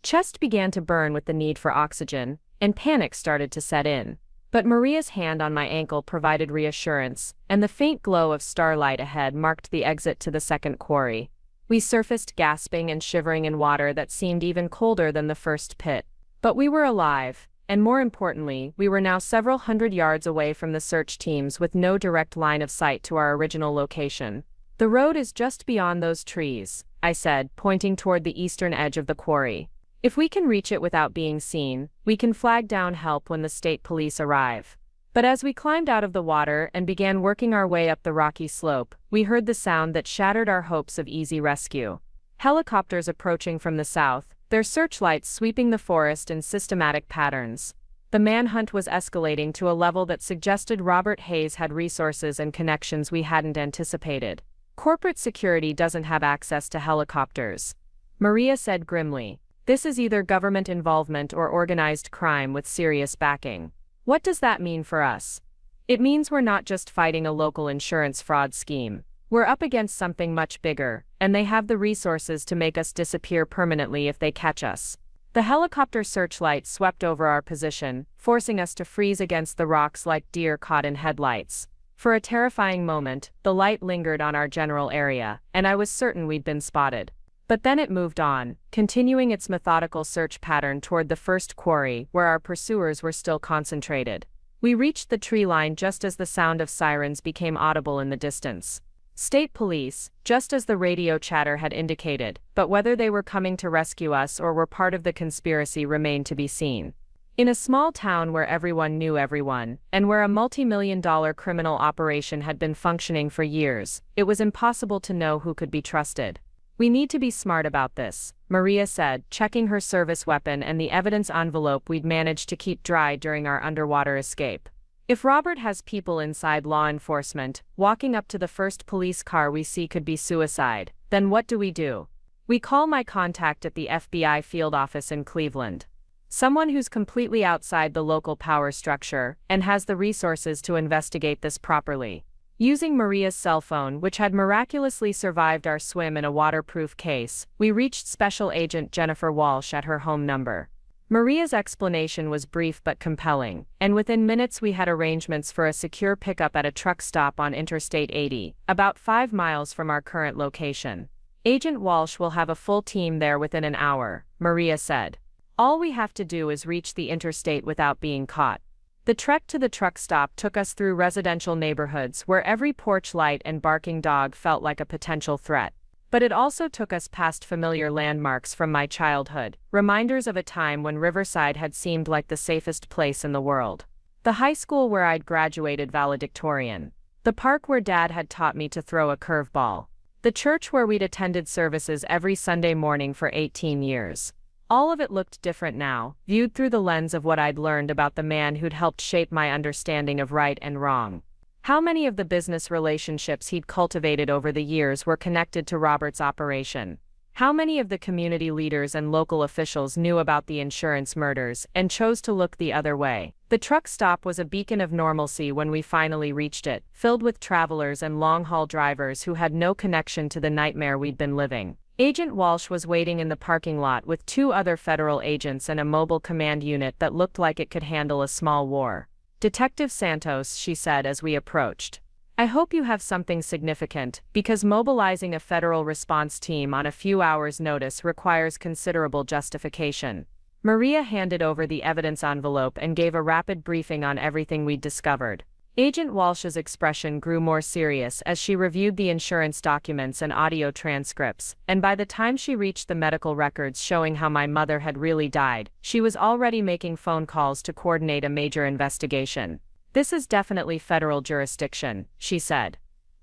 Speaker 1: chest began to burn with the need for oxygen, and panic started to set in. But Maria's hand on my ankle provided reassurance, and the faint glow of starlight ahead marked the exit to the second quarry. We surfaced gasping and shivering in water that seemed even colder than the first pit. But we were alive, and more importantly, we were now several hundred yards away from the search teams with no direct line of sight to our original location. The road is just beyond those trees, I said, pointing toward the eastern edge of the quarry. If we can reach it without being seen, we can flag down help when the state police arrive. But as we climbed out of the water and began working our way up the rocky slope, we heard the sound that shattered our hopes of easy rescue. Helicopters approaching from the south, their searchlights sweeping the forest in systematic patterns. The manhunt was escalating to a level that suggested Robert Hayes had resources and connections we hadn't anticipated. Corporate security doesn't have access to helicopters, Maria said grimly. This is either government involvement or organized crime with serious backing. What does that mean for us? It means we're not just fighting a local insurance fraud scheme. We're up against something much bigger, and they have the resources to make us disappear permanently if they catch us. The helicopter searchlight swept over our position, forcing us to freeze against the rocks like deer caught in headlights. For a terrifying moment, the light lingered on our general area, and I was certain we'd been spotted. But then it moved on, continuing its methodical search pattern toward the first quarry where our pursuers were still concentrated. We reached the tree line just as the sound of sirens became audible in the distance. State police, just as the radio chatter had indicated, but whether they were coming to rescue us or were part of the conspiracy remained to be seen.
Speaker 2: In a small town where everyone knew everyone, and where a multi-million-dollar criminal operation had been functioning for years, it was impossible to know who could be trusted. "We need to be smart about this," Maria said, checking her service weapon and the evidence envelope we'd managed to keep dry during our underwater escape. "If Robert has people inside law enforcement, walking up to the first police car we see could be suicide, then what do we do?" "We call my contact at the FBI field office in Cleveland. Someone who's completely outside the local power structure and has the resources to investigate this properly." Using Maria's cell phone, which had miraculously survived our swim in a waterproof case, we reached Special Agent Jennifer Walsh at her home number. Maria's explanation was brief but compelling, and within minutes we had arrangements for a secure pickup at a truck stop on Interstate 80, about 5 miles from our current location. "Agent Walsh will have a full team there within an hour," Maria said. "All we have to do is reach the interstate without being caught." The trek to the truck stop took us through residential neighborhoods where every porch light and barking dog felt like a potential threat. But it also took us past familiar landmarks from my childhood, reminders of a time when Riverside had seemed like the safest place in the world. The high school where I'd graduated valedictorian. The park where Dad had taught me to throw a curveball. The church where we'd attended services every Sunday morning for 18 years. All of it looked different now, viewed through the lens of what I'd learned about the man who'd helped shape my understanding of right and wrong. How many of the business relationships he'd cultivated over the years were connected to Robert's operation? How many of the community leaders and local officials knew about the insurance murders and chose to look the other way? The truck stop was a beacon of normalcy when we finally reached it, filled with travelers and long-haul drivers who had no connection to the nightmare we'd been living. Agent Walsh was waiting in the parking lot with 2 other federal agents and a mobile command unit that looked like it could handle a small war. "Detective Santos," she said as we approached. "I hope you have something significant, because mobilizing a federal response team on a few hours' notice requires considerable justification." Maria handed over the evidence envelope and gave a rapid briefing on everything we'd discovered. Agent Walsh's expression grew more serious as she reviewed the insurance documents and audio transcripts, and by the time she reached the medical records showing how my mother had really died, she was already making phone calls to coordinate a major investigation. "This is definitely federal jurisdiction," she said.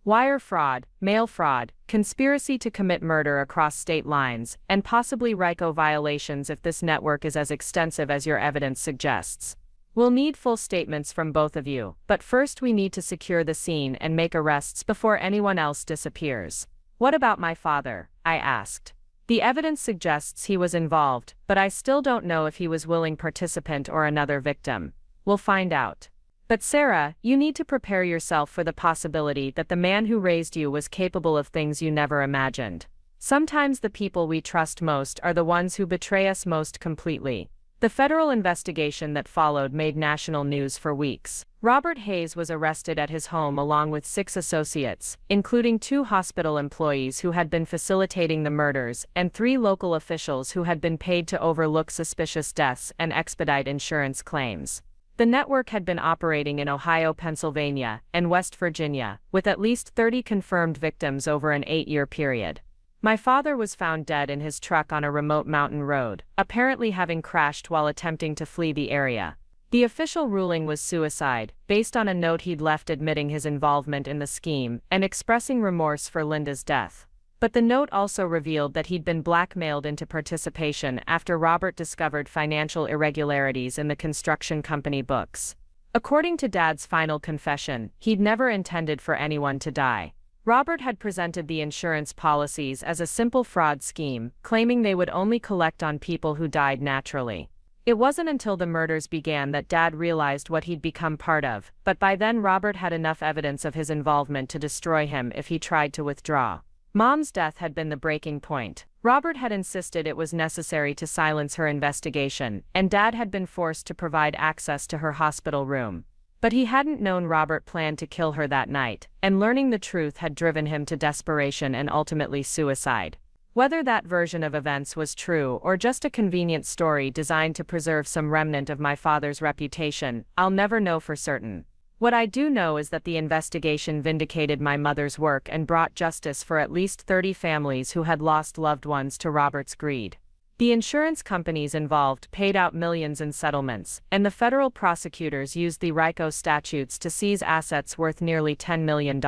Speaker 2: "Wire fraud, mail fraud, conspiracy to commit murder across state lines, and possibly RICO violations if this network is as extensive as your evidence suggests. We'll need full statements from both of you, but first we need to secure the scene and make arrests before anyone else disappears." "What about my father?" I asked. "The evidence suggests he was involved, but I still don't know if he was willing participant or another victim. We'll find out. But Sarah, you need to prepare yourself for the possibility that the man who raised you was capable of things you never imagined. Sometimes the people we trust most are the ones who betray us most completely." The federal investigation that followed made national news for weeks. Robert Hayes was arrested at his home along with 6 associates, including 2 hospital employees who had been facilitating the murders and 3 local officials who had been paid to overlook suspicious deaths and expedite insurance claims. The network had been operating in Ohio, Pennsylvania, and West Virginia, with at least 30 confirmed victims over an 8-year period. My father was found dead in his truck on a remote mountain road, apparently having crashed while attempting to flee the area. The official ruling was suicide, based on a note he'd left admitting his involvement in the scheme and expressing remorse for Linda's death. But the note also revealed that he'd been blackmailed into participation after Robert discovered financial irregularities in the construction company books. According to Dad's final confession, he'd never intended for anyone to die. Robert had presented the insurance policies as a simple fraud scheme, claiming they would only collect on people who died naturally. It wasn't until the murders began that Dad realized what he'd become part of, but by then Robert had enough evidence of his involvement to destroy him if he tried to withdraw. Mom's death had been the breaking point. Robert had insisted it was necessary to silence her investigation, and Dad had been forced to provide access to her hospital room. But he hadn't known Robert planned to kill her that night, and learning the truth had driven him to desperation and ultimately suicide. Whether that version of events was true or just a convenient story designed to preserve some remnant of my father's reputation, I'll never know for certain. What I do know is that the investigation vindicated my mother's work and brought justice for at least 30 families who had lost loved ones to Robert's greed. The insurance companies involved paid out millions in settlements, and the federal prosecutors used the RICO statutes to seize assets worth nearly $10 million.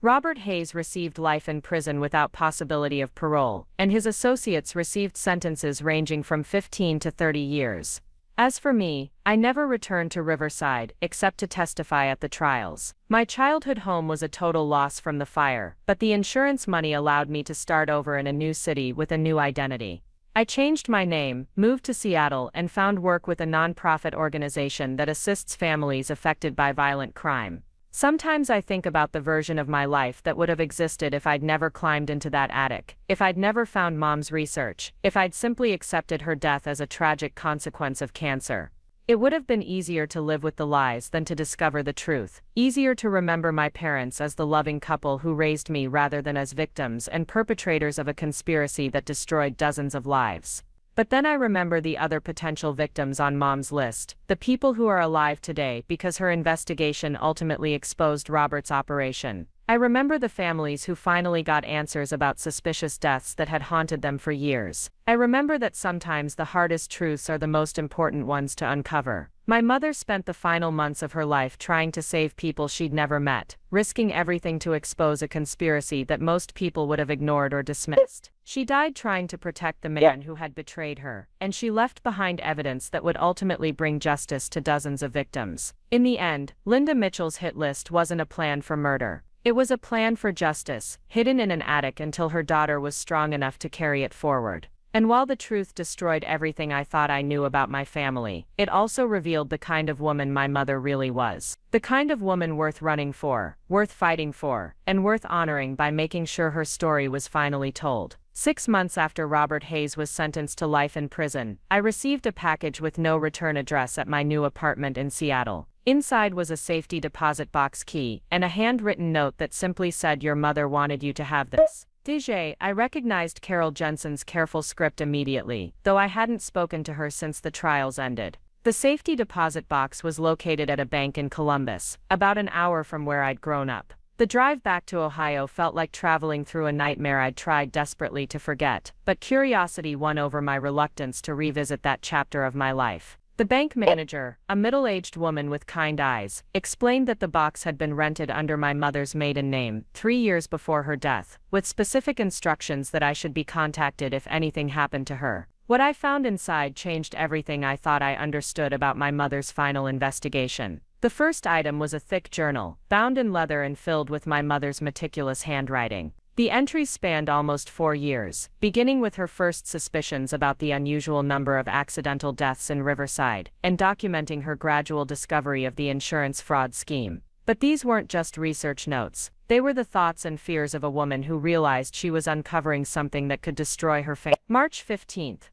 Speaker 2: Robert Hayes received life in prison without possibility of parole, and his associates received sentences ranging from 15 to 30 years. As for me, I never returned to Riverside except to testify at the trials. My childhood home was a total loss from the fire, but the insurance money allowed me to start over in a new city with a new identity. I changed my name, moved to Seattle, and found work with a nonprofit organization that assists families affected by violent crime. Sometimes I think about the version of my life that would have existed if I'd never climbed into that attic, if I'd never found Mom's research, if I'd simply accepted her death as a tragic consequence of cancer. It would have been easier to live with the lies than to discover the truth, easier to remember my parents as the loving couple who raised me rather than as victims and perpetrators of a conspiracy that destroyed dozens of lives. But then I remember the other potential victims on Mom's list, the people who are alive today because her investigation ultimately exposed Robert's operation. I remember the families who finally got answers about suspicious deaths that had haunted them for years. I remember that sometimes the hardest truths are the most important ones to uncover. My mother spent the final months of her life trying to save people she'd never met, risking everything to expose a conspiracy that most people would have ignored or dismissed. She died trying to protect the man who had betrayed her, and she left behind evidence that would ultimately bring justice to dozens of victims. In the end, Linda Mitchell's hit list wasn't a plan for murder. It was a plan for justice, hidden in an attic until her daughter was strong enough to carry it forward. And while the truth destroyed everything I thought I knew about my family, it also revealed the kind of woman my mother really was. The kind of woman worth running for, worth fighting for, and worth honoring by making sure her story was finally told. 6 months after Robert Hayes was sentenced to life in prison, I received a package with no return address at my new apartment in Seattle. Inside was a safety deposit box key and a handwritten note that simply said, "Your mother wanted you to have this." I recognized Carol Jensen's careful script immediately, though I hadn't spoken to her since the trials ended. The safety deposit box was located at a bank in Columbus, about an hour from where I'd grown up. The drive back to Ohio felt like traveling through a nightmare I'd tried desperately to forget, but curiosity won over my reluctance to revisit that chapter of my life. The bank manager, a middle-aged woman with kind eyes, explained that the box had been rented under my mother's maiden name 3 years before her death, with specific instructions that I should be contacted if anything happened to her. What I found inside changed everything I thought I understood about my mother's final investigation. The first item was a thick journal, bound in leather and filled with my mother's meticulous handwriting. The entries spanned almost 4 years, beginning with her first suspicions about the unusual number of accidental deaths in Riverside, and documenting her gradual discovery of the insurance fraud scheme. But these weren't just research notes. They were the thoughts and fears of a woman who realized she was uncovering something that could destroy her family. March 15th.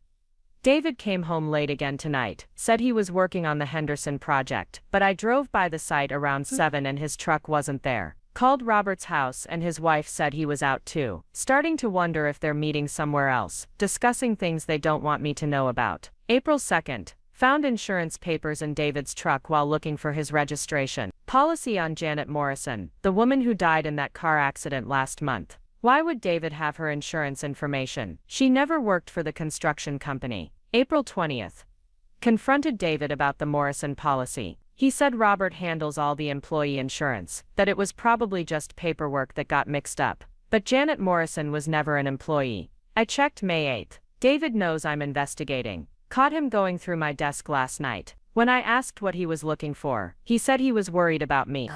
Speaker 2: David came home late again tonight, said he was working on the Henderson project, but I drove by the site around 7 and his truck wasn't there. Called Robert's house and his wife said he was out too, starting to wonder if they're meeting somewhere else, discussing things they don't want me to know about. April 2nd. Found insurance papers in David's truck while looking for his registration policy on Janet Morrison, the woman who died in that car accident last month. Why would David have her insurance information? She never worked for the construction company. April 20th. Confronted David about the Morrison policy. He said Robert handles all the employee insurance, that it was probably just paperwork that got mixed up. But Janet Morrison was never an employee. I checked May 8th. David knows I'm investigating. Caught him going through my desk last night. When I asked what he was looking for, he said he was worried about me.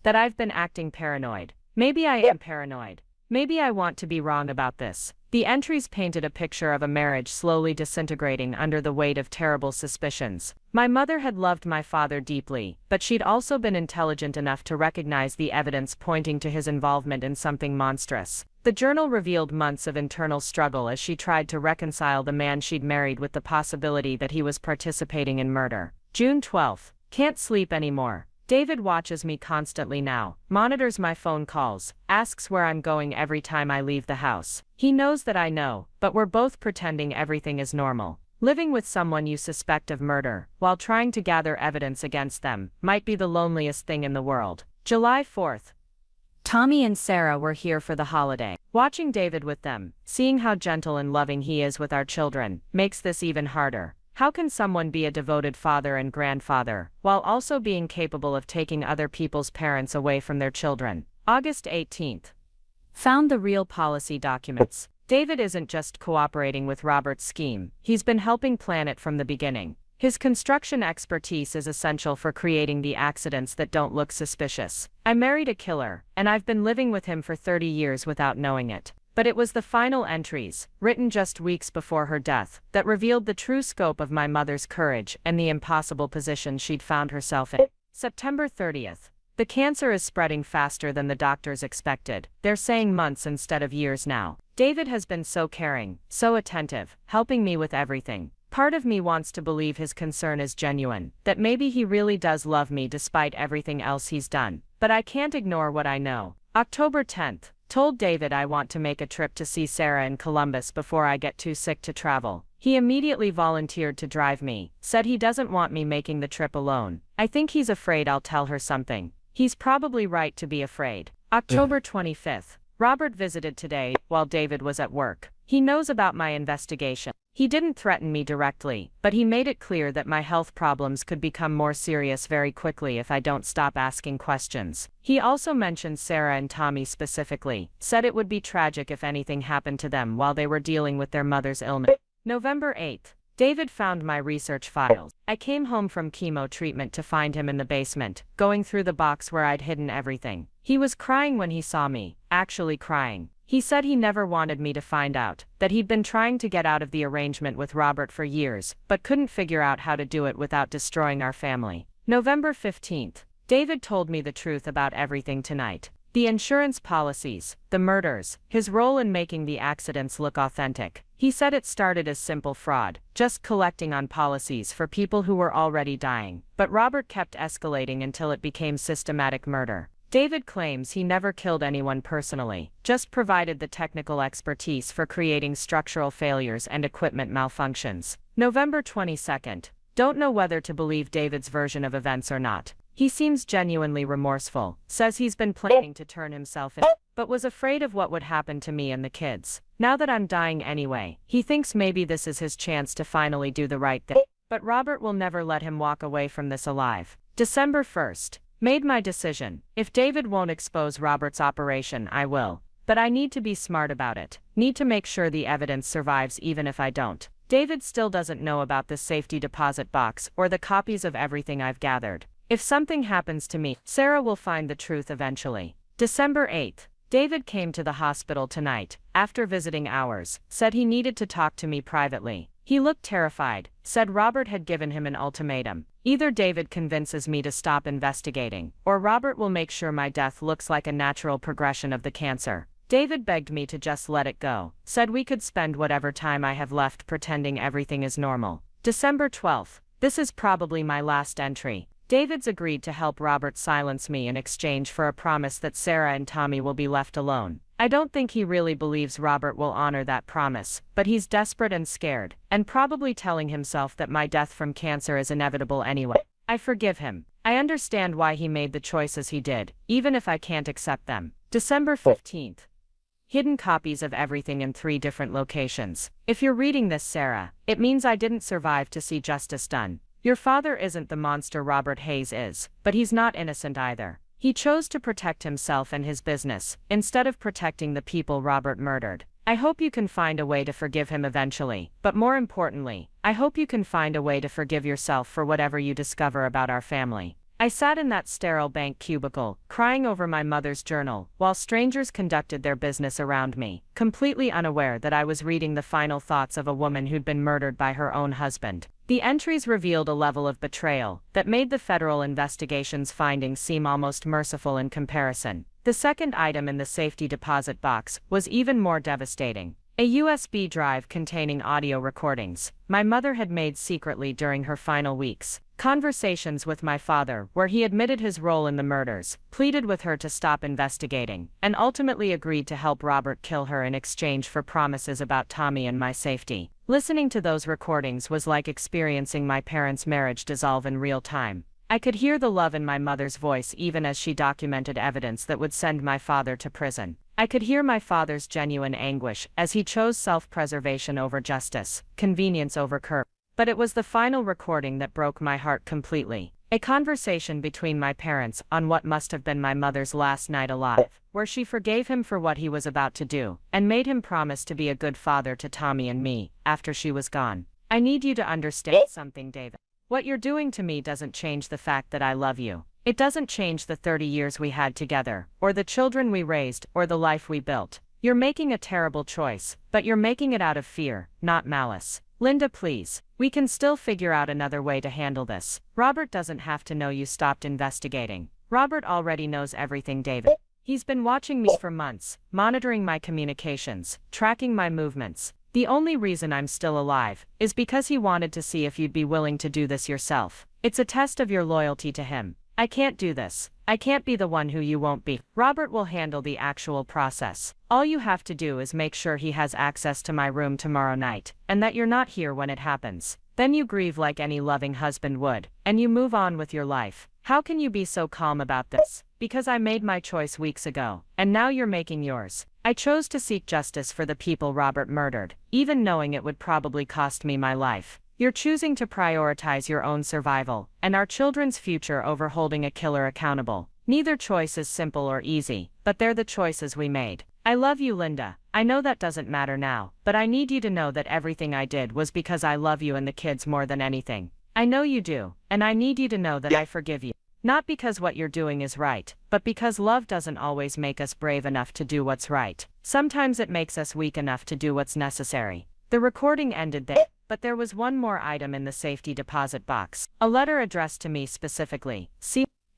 Speaker 2: That I've been acting paranoid. Maybe I am paranoid. Maybe I want to be wrong about this. The entries painted a picture of a marriage slowly disintegrating under the weight of terrible suspicions. My mother had loved my father deeply, but she'd also been intelligent enough to recognize the evidence pointing to his involvement in something monstrous. The journal revealed months of internal struggle as she tried to reconcile the man she'd married with the possibility that he was participating in murder. June 12th. Can't sleep anymore. David watches me constantly now, monitors my phone calls, asks where I'm going every time I leave the house. He knows that I know, but we're both pretending everything is normal. Living with someone you suspect of murder, while trying to gather evidence against them, might be the loneliest thing in the world. July 4th. Tommy and Sarah were here for the holiday. Watching David with them, seeing how gentle and loving he is with our children, makes this even harder. How can someone be a devoted father and grandfather, while also being capable of taking other people's parents away from their children? August 18th. Found the real policy documents. David isn't just cooperating with Robert's scheme, he's been helping plan it from the beginning. His construction expertise is essential for creating the accidents that don't look suspicious. I married a killer, and I've been living with him for 30 years without knowing it. But it was the final entries, written just weeks before her death, that revealed the true scope of my mother's courage and the impossible position she'd found herself in. September 30th. The cancer is spreading faster than the doctors expected. They're saying months instead of years now. David has been so caring, so attentive, helping me with everything. Part of me wants to believe his concern is genuine, that maybe he really does love me despite everything else he's done. But I can't ignore what I know. October 10th. Told David I want to make a trip to see Sarah in Columbus before I get too sick to travel. He immediately volunteered to drive me, said he doesn't want me making the trip alone. I think he's afraid I'll tell her something. He's probably right to be afraid. October 25th. Robert visited today, while David was at work. He knows about my investigation. He didn't threaten me directly, but he made it clear that my health problems could become more serious very quickly if I don't stop asking questions. He also mentioned Sarah and Tommy specifically, said it would be tragic if anything happened to them while they were dealing with their mother's illness. November 8th. David found my research files. I came home from chemo treatment to find him in the basement, going through the box where I'd hidden everything. He was crying when he saw me, actually crying. He said he never wanted me to find out, that he'd been trying to get out of the arrangement with Robert for years, but couldn't figure out how to do it without destroying our family. November 15th. David told me the truth about everything tonight. The insurance policies, the murders, his role in making the accidents look authentic. He said it started as simple fraud, just collecting on policies for people who were already dying. But Robert kept escalating until it became systematic murder. David claims he never killed anyone personally, just provided the technical expertise for creating structural failures and equipment malfunctions. November 22nd. Don't know whether to believe David's version of events or not. He seems genuinely remorseful, says he's been planning to turn himself in, but was afraid of what would happen to me and the kids. Now that I'm dying anyway, he thinks maybe this is his chance to finally do the right thing. But Robert will never let him walk away from this alive. December 1st. Made my decision. If David won't expose Robert's operation, I will. But I need to be smart about it. Need to make sure the evidence survives even if I don't. David still doesn't know about the safety deposit box or the copies of everything I've gathered. If something happens to me, Sarah will find the truth eventually. December 8th. David came to the hospital tonight, after visiting ours, said he needed to talk to me privately. He looked terrified, said Robert had given him an ultimatum. Either David convinces me to stop investigating, or Robert will make sure my death looks like a natural progression of the cancer. David begged me to just let it go, said we could spend whatever time I have left pretending everything is normal. December 12th. This is probably my last entry. David's agreed to help Robert silence me in exchange for a promise that Sarah and Tommy will be left alone. I don't think he really believes Robert will honor that promise, but he's desperate and scared, and probably telling himself that my death from cancer is inevitable anyway. I forgive him. I understand why he made the choices he did, even if I can't accept them. December 15th. Hidden copies of everything in 3 different locations. If you're reading this, Sarah, it means I didn't survive to see justice done. Your father isn't the monster Robert Hayes is, but he's not innocent either. He chose to protect himself and his business, instead of protecting the people Robert murdered. I hope you can find a way to forgive him eventually, but more importantly, I hope you can find a way to forgive yourself for whatever you discover about our family. I sat in that sterile bank cubicle, crying over my mother's journal, while strangers conducted their business around me, completely unaware that I was reading the final thoughts of a woman who'd been murdered by her own husband. The entries revealed a level of betrayal that made the federal investigation's findings seem almost merciful in comparison. The second item in the safety deposit box was even more devastating. A USB drive containing audio recordings my mother had made secretly during her final weeks. Conversations with my father where he admitted his role in the murders, pleaded with her to stop investigating, and ultimately agreed to help Robert kill her in exchange for promises about Tommy and my safety. Listening to those recordings was like experiencing my parents' marriage dissolve in real time. I could hear the love in my mother's voice even as she documented evidence that would send my father to prison. I could hear my father's genuine anguish as he chose self-preservation over justice, convenience over courage. But it was the final recording that broke my heart completely. A conversation between my parents on what must have been my mother's last night alive, where she forgave him for what he was about to do, and made him promise to be a good father to Tommy and me, after she was gone. I need you to understand something, David. What you're doing to me doesn't change the fact that I love you. It doesn't change the 30 years we had together, or the children we raised, or the life we built. You're making a terrible choice, but you're making it out of fear, not malice. Linda, please. We can still figure out another way to handle this. Robert doesn't have to know you stopped investigating. Robert already knows everything, David. He's been watching me for months, monitoring my communications, tracking my movements. The only reason I'm still alive is because he wanted to see if you'd be willing to do this yourself. It's a test of your loyalty to him. I can't do this. I can't be the one who you won't be. Robert will handle the actual process. All you have to do is make sure he has access to my room tomorrow night, and that you're not here when it happens. Then you grieve like any loving husband would, and you move on with your life. How can you be so calm about this? Because I made my choice weeks ago, and now you're making yours. I chose to seek justice for the people Robert murdered, even knowing it would probably cost me my life. You're choosing to prioritize your own survival and our children's future over holding a killer accountable. Neither choice is simple or easy, but they're the choices we made. I love you, Linda. I know that doesn't matter now, but I need you to know that everything I did was because I love you and the kids more than anything. I know you do, and I need you to know that I forgive you. Not because what you're doing is right, but because love doesn't always make us brave enough to do what's right. Sometimes it makes us weak enough to do what's necessary. The recording ended there. But there was one more item in the safety deposit box. A letter addressed to me specifically,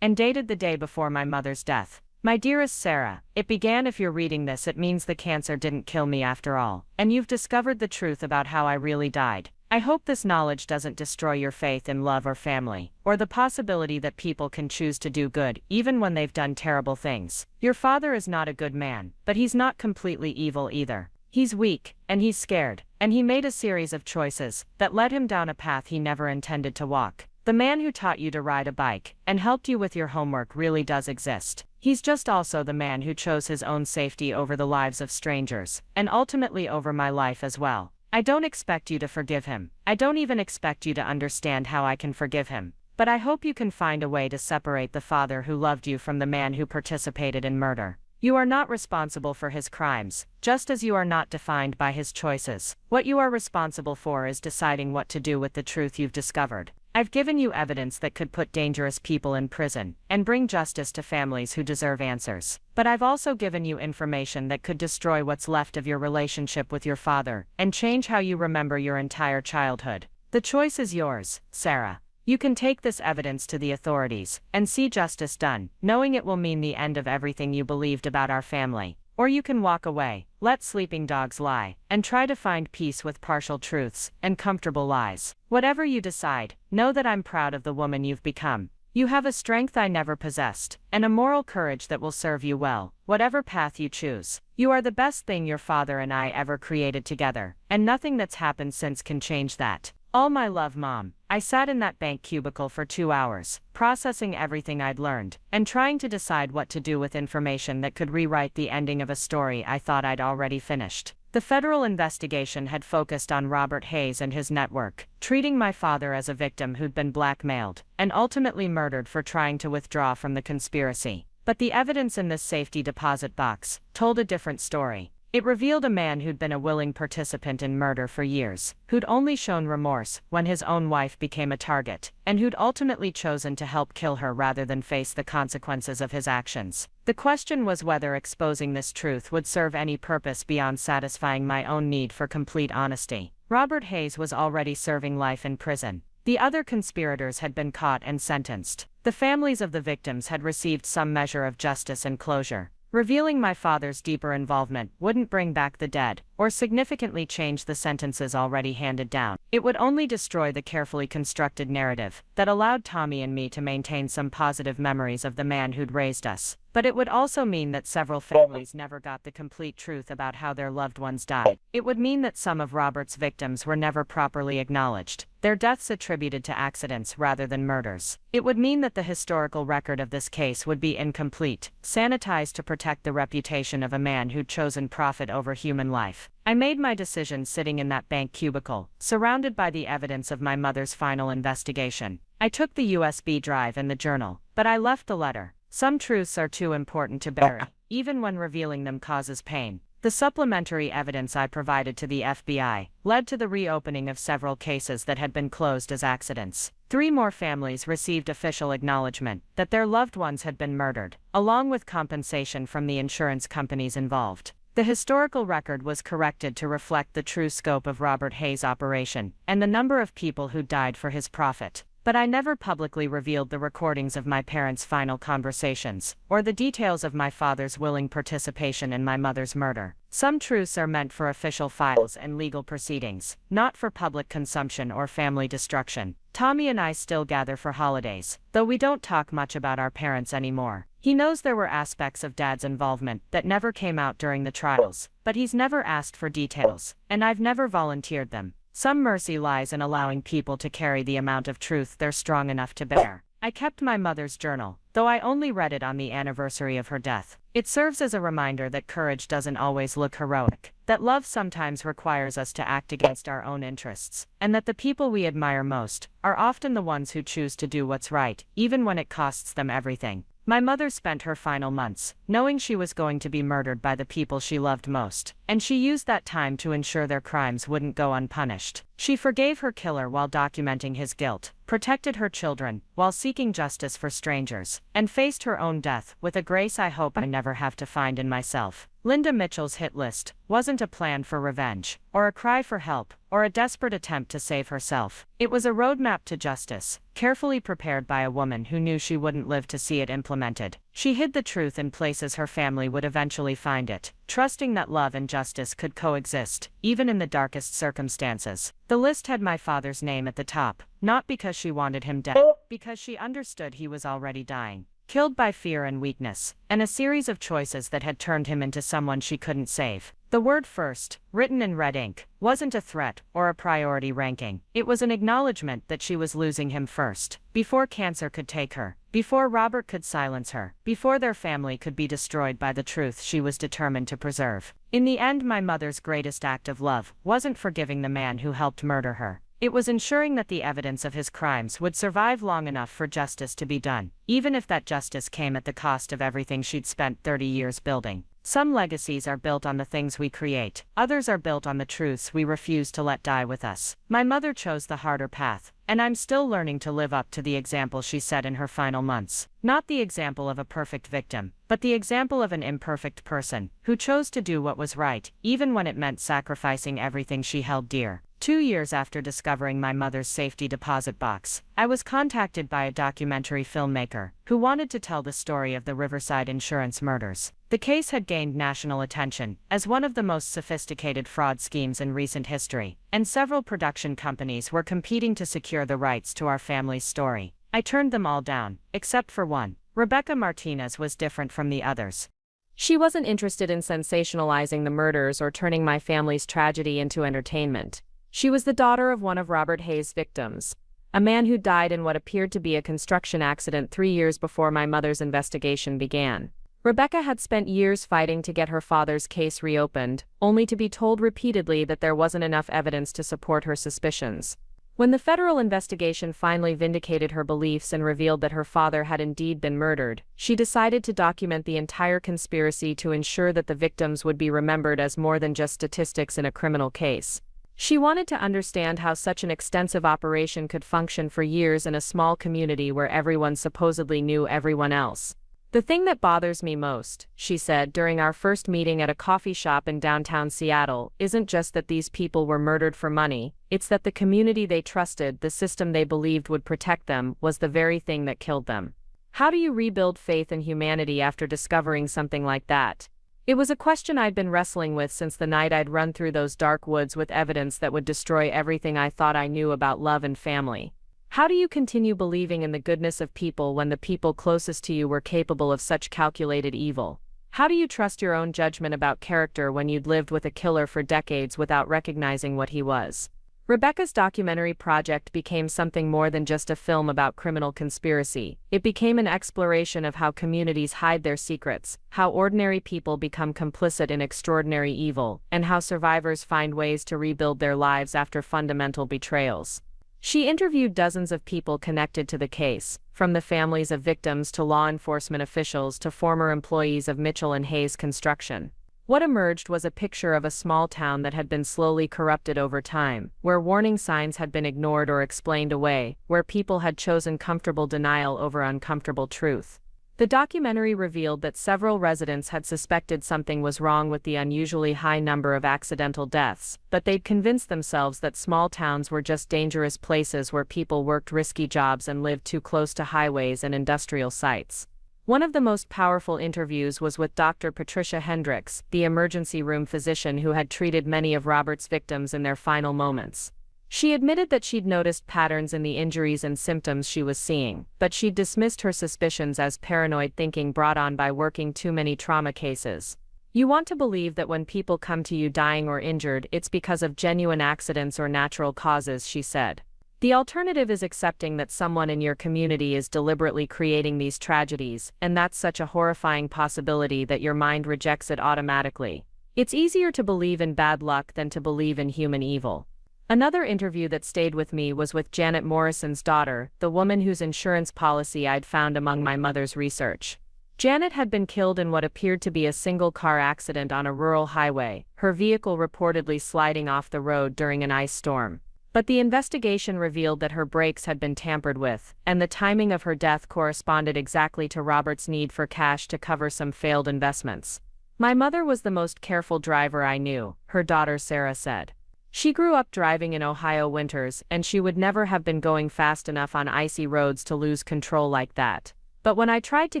Speaker 2: and dated the day before my mother's death. My dearest Sarah, it began, if you're reading this, it means the cancer didn't kill me after all, and you've discovered the truth about how I really died. I hope this knowledge doesn't destroy your faith in love or family, or the possibility that people can choose to do good even when they've done terrible things. Your father is not a good man, but he's not completely evil either. He's weak, and he's scared, and he made a series of choices that led him down a path he never intended to walk. The man who taught you to ride a bike and helped you with your homework really does exist. He's just also the man who chose his own safety over the lives of strangers, and ultimately over my life as well. I don't expect you to forgive him. I don't even expect you to understand how I can forgive him. But I hope you can find a way to separate the father who loved you from the man who participated in murder. You are not responsible for his crimes, just as you are not defined by his choices. What you are responsible for is deciding what to do with the truth you've discovered. I've given you evidence that could put dangerous people in prison and bring justice to families who deserve answers. But I've also given you information that could destroy what's left of your relationship with your father and change how you remember your entire childhood. The choice is yours, Sarah. You can take this evidence to the authorities and see justice done, knowing it will mean the end of everything you believed about our family. Or you can walk away, let sleeping dogs lie, and try to find peace with partial truths and comfortable lies. Whatever you decide, know that I'm proud of the woman you've become. You have a strength I never possessed, and a moral courage that will serve you well, whatever path you choose. You are the best thing your father and I ever created together, and nothing that's happened since can change that. All my love, Mom. I sat in that bank cubicle for 2 hours, processing everything I'd learned, and trying to decide what to do with information that could rewrite the ending of a story I thought I'd already finished. The federal investigation had focused on Robert Hayes and his network, treating my father as a victim who'd been blackmailed and ultimately murdered for trying to withdraw from the conspiracy. But the evidence in this safety deposit box told a different story. It revealed a man who'd been a willing participant in murder for years, who'd only shown remorse when his own wife became a target, and who'd ultimately chosen to help kill her rather than face the consequences of his actions. The question was whether exposing this truth would serve any purpose beyond satisfying my own need for complete honesty. Robert Hayes was already serving life in prison. The other conspirators had been caught and sentenced. The families of the victims had received some measure of justice and closure. Revealing my father's deeper involvement wouldn't bring back the dead, or significantly change the sentences already handed down. It would only destroy the carefully constructed narrative that allowed Tommy and me to maintain some positive memories of the man who'd raised us. But it would also mean that several families never got the complete truth about how their loved ones died. It would mean that some of Robert's victims were never properly acknowledged, their deaths attributed to accidents rather than murders. It would mean that the historical record of this case would be incomplete, sanitized to protect the reputation of a man who'd chosen profit over human life. I made my decision sitting in that bank cubicle, surrounded by the evidence of my mother's final investigation. I took the USB drive and the journal, but I left the letter. Some truths are too important to bury, even when revealing them causes pain. The supplementary evidence I provided to the FBI led to the reopening of several cases that had been closed as accidents. 3 more families received official acknowledgement that their loved ones had been murdered, along with compensation from the insurance companies involved. The historical record was corrected to reflect the true scope of Robert Hayes' operation and the number of people who died for his profit. But I never publicly revealed the recordings of my parents' final conversations, or the details of my father's willing participation in my mother's murder. Some truths are meant for official files and legal proceedings, not for public consumption or family destruction. Tommy and I still gather for holidays, though we don't talk much about our parents anymore. He knows there were aspects of Dad's involvement that never came out during the trials, but he's never asked for details, and I've never volunteered them. Some mercy lies in allowing people to carry the amount of truth they're strong enough to bear. I kept my mother's journal, though I only read it on the anniversary of her death. It serves as a reminder that courage doesn't always look heroic, that love sometimes requires us to act against our own interests, and that the people we admire most are often the ones who choose to do what's right, even when it costs them everything. My mother spent her final months knowing she was going to be murdered by the people she loved most, and she used that time to ensure their crimes wouldn't go unpunished. She forgave her killer while documenting his guilt, protected her children while seeking justice for strangers, and faced her own death with a grace I hope I never have to find in myself. Linda Mitchell's hit list wasn't a plan for revenge, or a cry for help, or a desperate attempt to save herself. It was a roadmap to justice, carefully prepared by a woman who knew she wouldn't live to see it implemented. She hid the truth in places her family would eventually find it, trusting that love and justice could coexist, even in the darkest circumstances. The list had my father's name at the top, not because she wanted him dead, because she understood he was already dying, killed by fear and weakness, and a series of choices that had turned him into someone she couldn't save. The word first, written in red ink, wasn't a threat or a priority ranking. It was an acknowledgement that she was losing him first, before cancer could take her, before Robert could silence her, before their family could be destroyed by the truth she was determined to preserve. In the end, my mother's greatest act of love wasn't forgiving the man who helped murder her. It was ensuring that the evidence of his crimes would survive long enough for justice to be done, even if that justice came at the cost of everything she'd spent 30 years building. Some legacies are built on the things we create, others are built on the truths we refuse to let die with us. My mother chose the harder path, and I'm still learning to live up to the example she set in her final months. Not the example of a perfect victim, but the example of an imperfect person who chose to do what was right, even when it meant sacrificing everything she held dear. 2 years after discovering my mother's safety deposit box, I was contacted by a documentary filmmaker who wanted to tell the story of the Riverside insurance murders. The case had gained national attention as one of the most sophisticated fraud schemes in recent history, and several production companies were competing to secure the rights to our family's story. I turned them all down, except for one. Rebecca Martinez was different from the others.
Speaker 1: She wasn't interested in sensationalizing the murders or turning my family's tragedy into entertainment. She was the daughter of one of Robert Hayes' victims, a man who died in what appeared to be a construction accident 3 years before my mother's investigation began. Rebecca had spent years fighting to get her father's case reopened, only to be told repeatedly that there wasn't enough evidence to support her suspicions. When the federal investigation finally vindicated her beliefs and revealed that her father had indeed been murdered, she decided to document the entire conspiracy to ensure that the victims would be remembered as more than just statistics in a criminal case. She wanted to understand how such an extensive operation could function for years in a small community where everyone supposedly knew everyone else. "The thing that bothers me most," she said during our first meeting at a coffee shop in downtown Seattle, "isn't just that these people were murdered for money, it's that the community they trusted, the system they believed would protect them, was the very thing that killed them. How do you rebuild faith in humanity after discovering something like that?" It was a question I'd been wrestling with since the night I'd run through those dark woods with evidence that would destroy everything I thought I knew about love and family. How do you continue believing in the goodness of people when the people closest to you were capable of such calculated evil? How do you trust your own judgment about character when you'd lived with a killer for decades without recognizing what he was?
Speaker 2: Rebecca's documentary project became something more than just a film about criminal conspiracy. It became an exploration of how communities hide their secrets, how ordinary people become complicit in extraordinary evil, and how survivors find ways to rebuild their lives after fundamental betrayals. She interviewed dozens of people connected to the case, from the families of victims to law enforcement officials to former employees of Mitchell and Hayes Construction. What emerged was a picture of a small town that had been slowly corrupted over time, where warning signs had been ignored or explained away, where people had chosen comfortable denial over uncomfortable truth. The documentary revealed that several residents had suspected something was wrong with the unusually high number of accidental deaths, but they'd convinced themselves that small towns were just dangerous places where people worked risky jobs and lived too close to highways and industrial sites. One of the most powerful interviews was with Dr. Patricia Hendricks, the emergency room physician who had treated many of Robert's victims in their final moments. She admitted that she'd noticed patterns in the injuries and symptoms she was seeing, but she'd dismissed her suspicions as paranoid thinking brought on by working too many trauma cases. You want to believe that when people come to you dying or injured, it's because of genuine accidents or natural causes, she said. The alternative is accepting that someone in your community is deliberately creating these tragedies, and that's such a horrifying possibility that your mind rejects it automatically. It's easier to believe in bad luck than to believe in human evil. Another interview that stayed with me was with Janet Morrison's daughter, the woman whose insurance policy I'd found among my mother's research. Janet had been killed in what appeared to be a single-car accident on a rural highway, her vehicle reportedly sliding off the road during an ice storm. But the investigation revealed that her brakes had been tampered with, and the timing of her death corresponded exactly to Robert's need for cash to cover some failed investments. My mother was the most careful driver I knew, her daughter Sarah said. She grew up driving in Ohio winters, and she would never have been going fast enough on icy roads to lose control like that. But when I tried to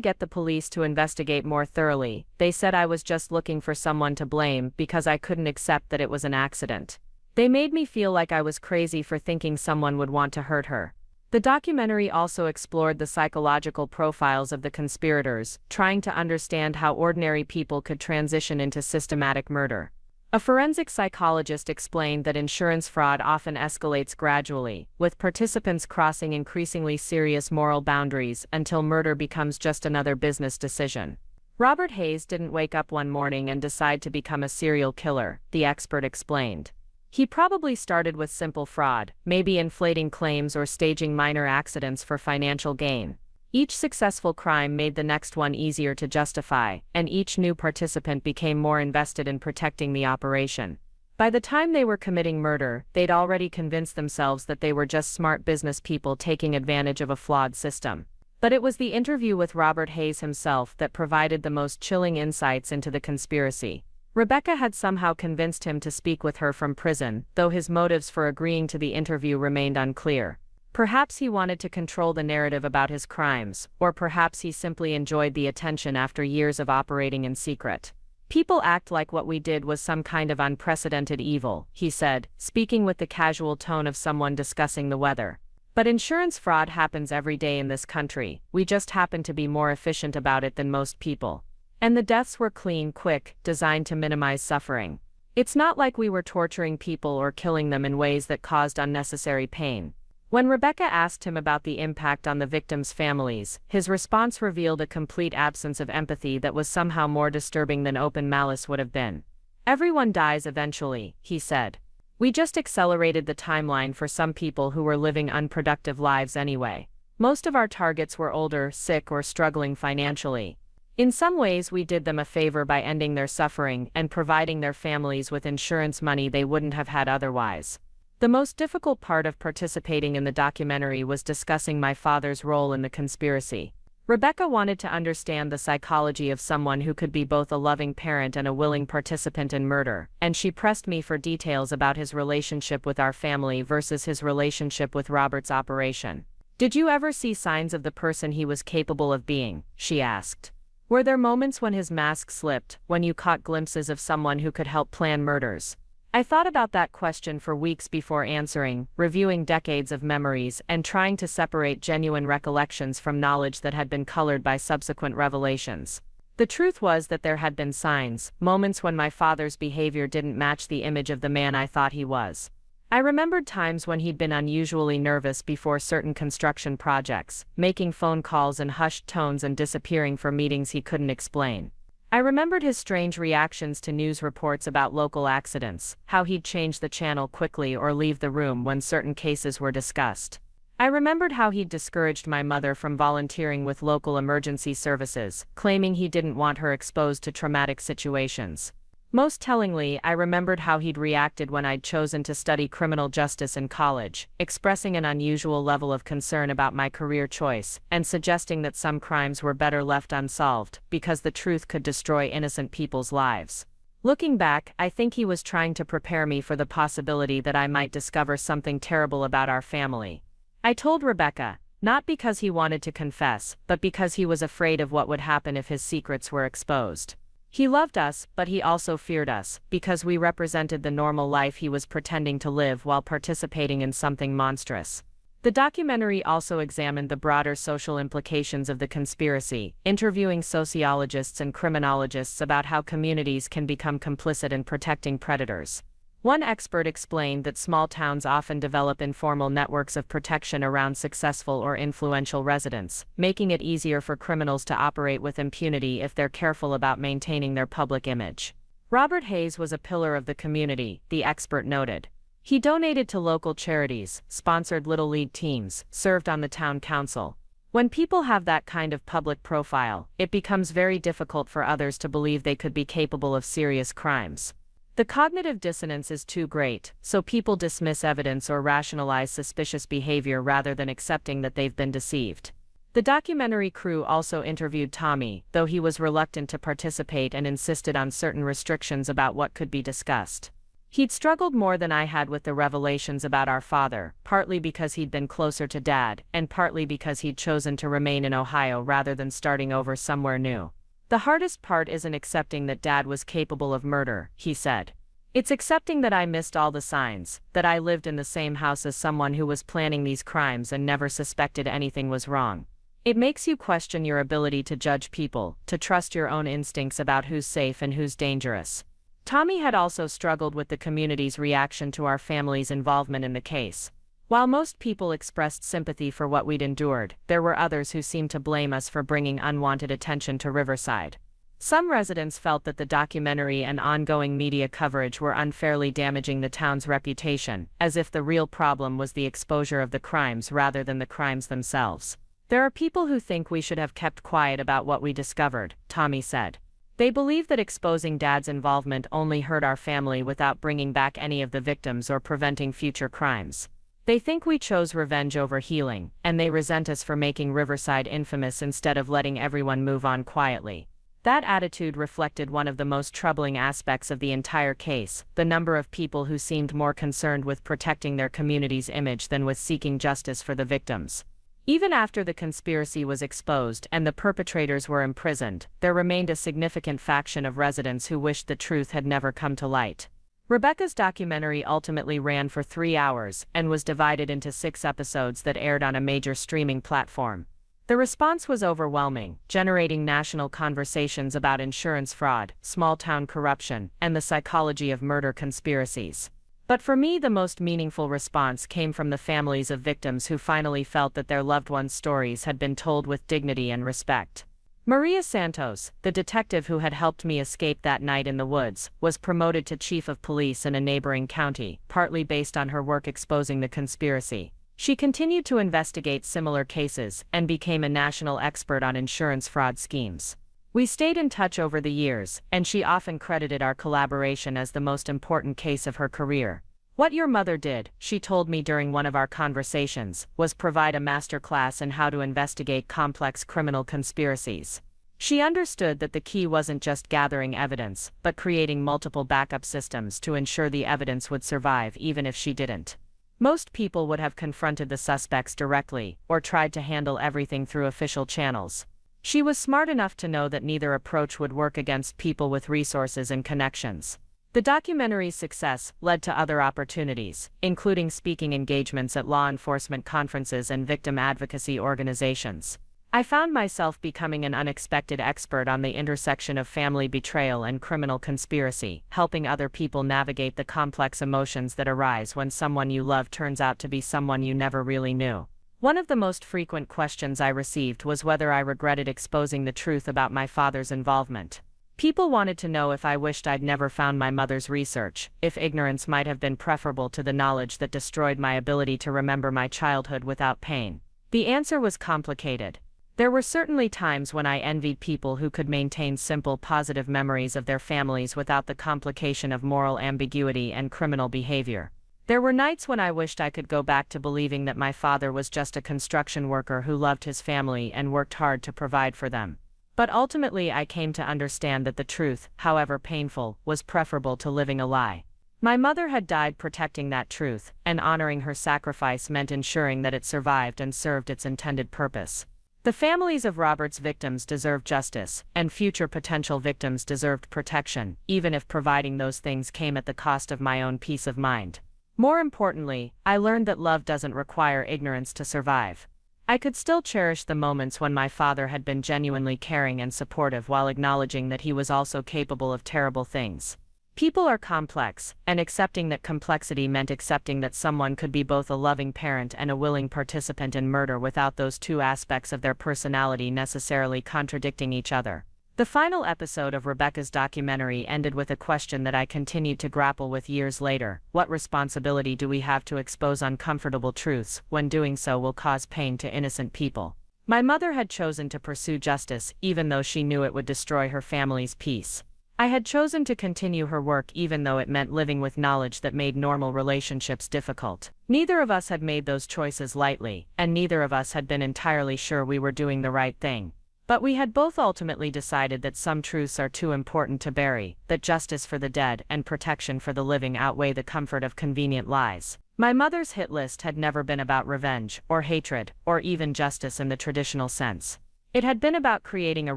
Speaker 2: get the police to investigate more thoroughly, they said I was just looking for someone to blame because I couldn't accept that it was an accident. They made me feel like I was crazy for thinking someone would want to hurt her. The documentary also explored the psychological profiles of the conspirators, trying to understand how ordinary people could transition into systematic murder. A forensic psychologist explained that insurance fraud often escalates gradually, with participants crossing increasingly serious moral boundaries until murder becomes just another business decision. Robert Hayes didn't wake up one morning and decide to become a serial killer, the expert explained. He probably started with simple fraud, maybe inflating claims or staging minor accidents for financial gain. Each successful crime made the next one easier to justify, and each new participant became more invested in protecting the operation. By the time they were committing murder, they'd already convinced themselves that they were just smart business people taking advantage of a flawed system. But it was the interview with Robert Hayes himself that provided the most chilling insights into the conspiracy. Rebecca had somehow convinced him to speak with her from prison, though his motives for agreeing to the interview remained unclear. Perhaps he wanted to control the narrative about his crimes, or perhaps he simply enjoyed the attention after years of operating in secret. People act like what we did was some kind of unprecedented evil, he said, speaking with the casual tone of someone discussing the weather. But insurance fraud happens every day in this country, we just happen to be more efficient about it than most people. And the deaths were clean, quick, designed to minimize suffering. It's not like we were torturing people or killing them in ways that caused unnecessary pain. When Rebecca asked him about the impact on the victims' families, his response revealed a complete absence of empathy that was somehow more disturbing than open malice would have been. Everyone dies eventually, he said. We just accelerated the timeline for some people who were living unproductive lives anyway. Most of our targets were older, sick, or struggling financially. In some ways we did them a favor by ending their suffering and providing their families with insurance money they wouldn't have had otherwise. The most difficult part of participating in the documentary was discussing my father's role in the conspiracy. Rebecca wanted to understand the psychology of someone who could be both a loving parent and a willing participant in murder, and she pressed me for details about his relationship with our family versus his relationship with Robert's operation. Did you ever see signs of the person he was capable of being? She asked. Were there moments when his mask slipped, when you caught glimpses of someone who could help plan murders? I thought about that question for weeks before answering, reviewing decades of memories and trying to separate genuine recollections from knowledge that had been colored by subsequent revelations. The truth was that there had been signs, moments when my father's behavior didn't match the image of the man I thought he was. I remembered times when he'd been unusually nervous before certain construction projects, making phone calls in hushed tones and disappearing for meetings he couldn't explain. I remembered his strange reactions to news reports about local accidents, how he'd change the channel quickly or leave the room when certain cases were discussed. I remembered how he'd discouraged my mother from volunteering with local emergency services, claiming he didn't want her exposed to traumatic situations. Most tellingly, I remembered how he'd reacted when I'd chosen to study criminal justice in college, expressing an unusual level of concern about my career choice, and suggesting that some crimes were better left unsolved, because the truth could destroy innocent people's lives. Looking back, I think he was trying to prepare me for the possibility that I might discover something terrible about our family. I told Rebecca, not because he wanted to confess, but because he was afraid of what would happen if his secrets were exposed. He loved us, but he also feared us, because we represented the normal life he was pretending to live while participating in something monstrous. The documentary also examined the broader social implications of the conspiracy, interviewing sociologists and criminologists about how communities can become complicit in protecting predators. One expert explained that small towns often develop informal networks of protection around successful or influential residents, making it easier for criminals to operate with impunity if they're careful about maintaining their public image. Robert Hayes was a pillar of the community, the expert noted. He donated to local charities, sponsored Little League teams, served on the town council. When people have that kind of public profile, it becomes very difficult for others to believe they could be capable of serious crimes. The cognitive dissonance is too great, so people dismiss evidence or rationalize suspicious behavior rather than accepting that they've been deceived. The documentary crew also interviewed Tommy, though he was reluctant to participate and insisted on certain restrictions about what could be discussed. He'd struggled more than I had with the revelations about our father, partly because he'd been closer to Dad, and partly because he'd chosen to remain in Ohio rather than starting over somewhere new. The hardest part isn't accepting that Dad was capable of murder, he said. It's accepting that I missed all the signs, that I lived in the same house as someone who was planning these crimes and never suspected anything was wrong. It makes you question your ability to judge people, to trust your own instincts about who's safe and who's dangerous. Tommy had also struggled with the community's reaction to our family's involvement in the case. While most people expressed sympathy for what we'd endured, there were others who seemed to blame us for bringing unwanted attention to Riverside. Some residents felt that the documentary and ongoing media coverage were unfairly damaging the town's reputation, as if the real problem was the exposure of the crimes rather than the crimes themselves. There are people who think we should have kept quiet about what we discovered, Tommy said. They believe that exposing Dad's involvement only hurt our family without bringing back any of the victims or preventing future crimes. They think we chose revenge over healing, and they resent us for making Riverside infamous instead of letting everyone move on quietly. That attitude reflected one of the most troubling aspects of the entire case, the number of people who seemed more concerned with protecting their community's image than with seeking justice for the victims. Even after the conspiracy was exposed and the perpetrators were imprisoned, there remained a significant faction of residents who wished the truth had never come to light. Rebecca's documentary ultimately ran for 3 hours and was divided into 6 episodes that aired on a major streaming platform. The response was overwhelming, generating national conversations about insurance fraud, small-town corruption, and the psychology of murder conspiracies. But for me, the most meaningful response came from the families of victims who finally felt that their loved ones' stories had been told with dignity and respect. Maria Santos, the detective who had helped me escape that night in the woods, was promoted to chief of police in a neighboring county, partly based on her work exposing the conspiracy. She continued to investigate similar cases and became a national expert on insurance fraud schemes. We stayed in touch over the years, and she often credited our collaboration as the most important case of her career. What your mother did, she told me during one of our conversations, was provide a masterclass in how to investigate complex criminal conspiracies. She understood that the key wasn't just gathering evidence, but creating multiple backup systems to ensure the evidence would survive even if she didn't. Most people would have confronted the suspects directly, or tried to handle everything through official channels. She was smart enough to know that neither approach would work against people with resources and connections. The documentary's success led to other opportunities, including speaking engagements at law enforcement conferences and victim advocacy organizations. I found myself becoming an unexpected expert on the intersection of family betrayal and criminal conspiracy, helping other people navigate the complex emotions that arise when someone you love turns out to be someone you never really knew. One of the most frequent questions I received was whether I regretted exposing the truth about my father's involvement. People wanted to know if I wished I'd never found my mother's research, if ignorance might have been preferable to the knowledge that destroyed my ability to remember my childhood without pain. The answer was complicated. There were certainly times when I envied people who could maintain simple, positive memories of their families without the complication of moral ambiguity and criminal behavior. There were nights when I wished I could go back to believing that my father was just a construction worker who loved his family and worked hard to provide for them. But ultimately I came to understand that the truth, however painful, was preferable to living a lie. My mother had died protecting that truth, and honoring her sacrifice meant ensuring that it survived and served its intended purpose. The families of Robert's victims deserved justice, and future potential victims deserved protection, even if providing those things came at the cost of my own peace of mind. More importantly, I learned that love doesn't require ignorance to survive. I could still cherish the moments when my father had been genuinely caring and supportive while acknowledging that he was also capable of terrible things. People are complex, and accepting that complexity meant accepting that someone could be both a loving parent and a willing participant in murder without those two aspects of their personality necessarily contradicting each other. The final episode of Rebecca's documentary ended with a question that I continued to grapple with years later: what responsibility do we have to expose uncomfortable truths when doing so will cause pain to innocent people? My mother had chosen to pursue justice even though she knew it would destroy her family's peace. I had chosen to continue her work even though it meant living with knowledge that made normal relationships difficult. Neither of us had made those choices lightly, and neither of us had been entirely sure we were doing the right thing. But we had both ultimately decided that some truths are too important to bury, that justice for the dead and protection for the living outweigh the comfort of convenient lies. My mother's hit list had never been about revenge, or hatred, or even justice in the traditional sense. It had been about creating a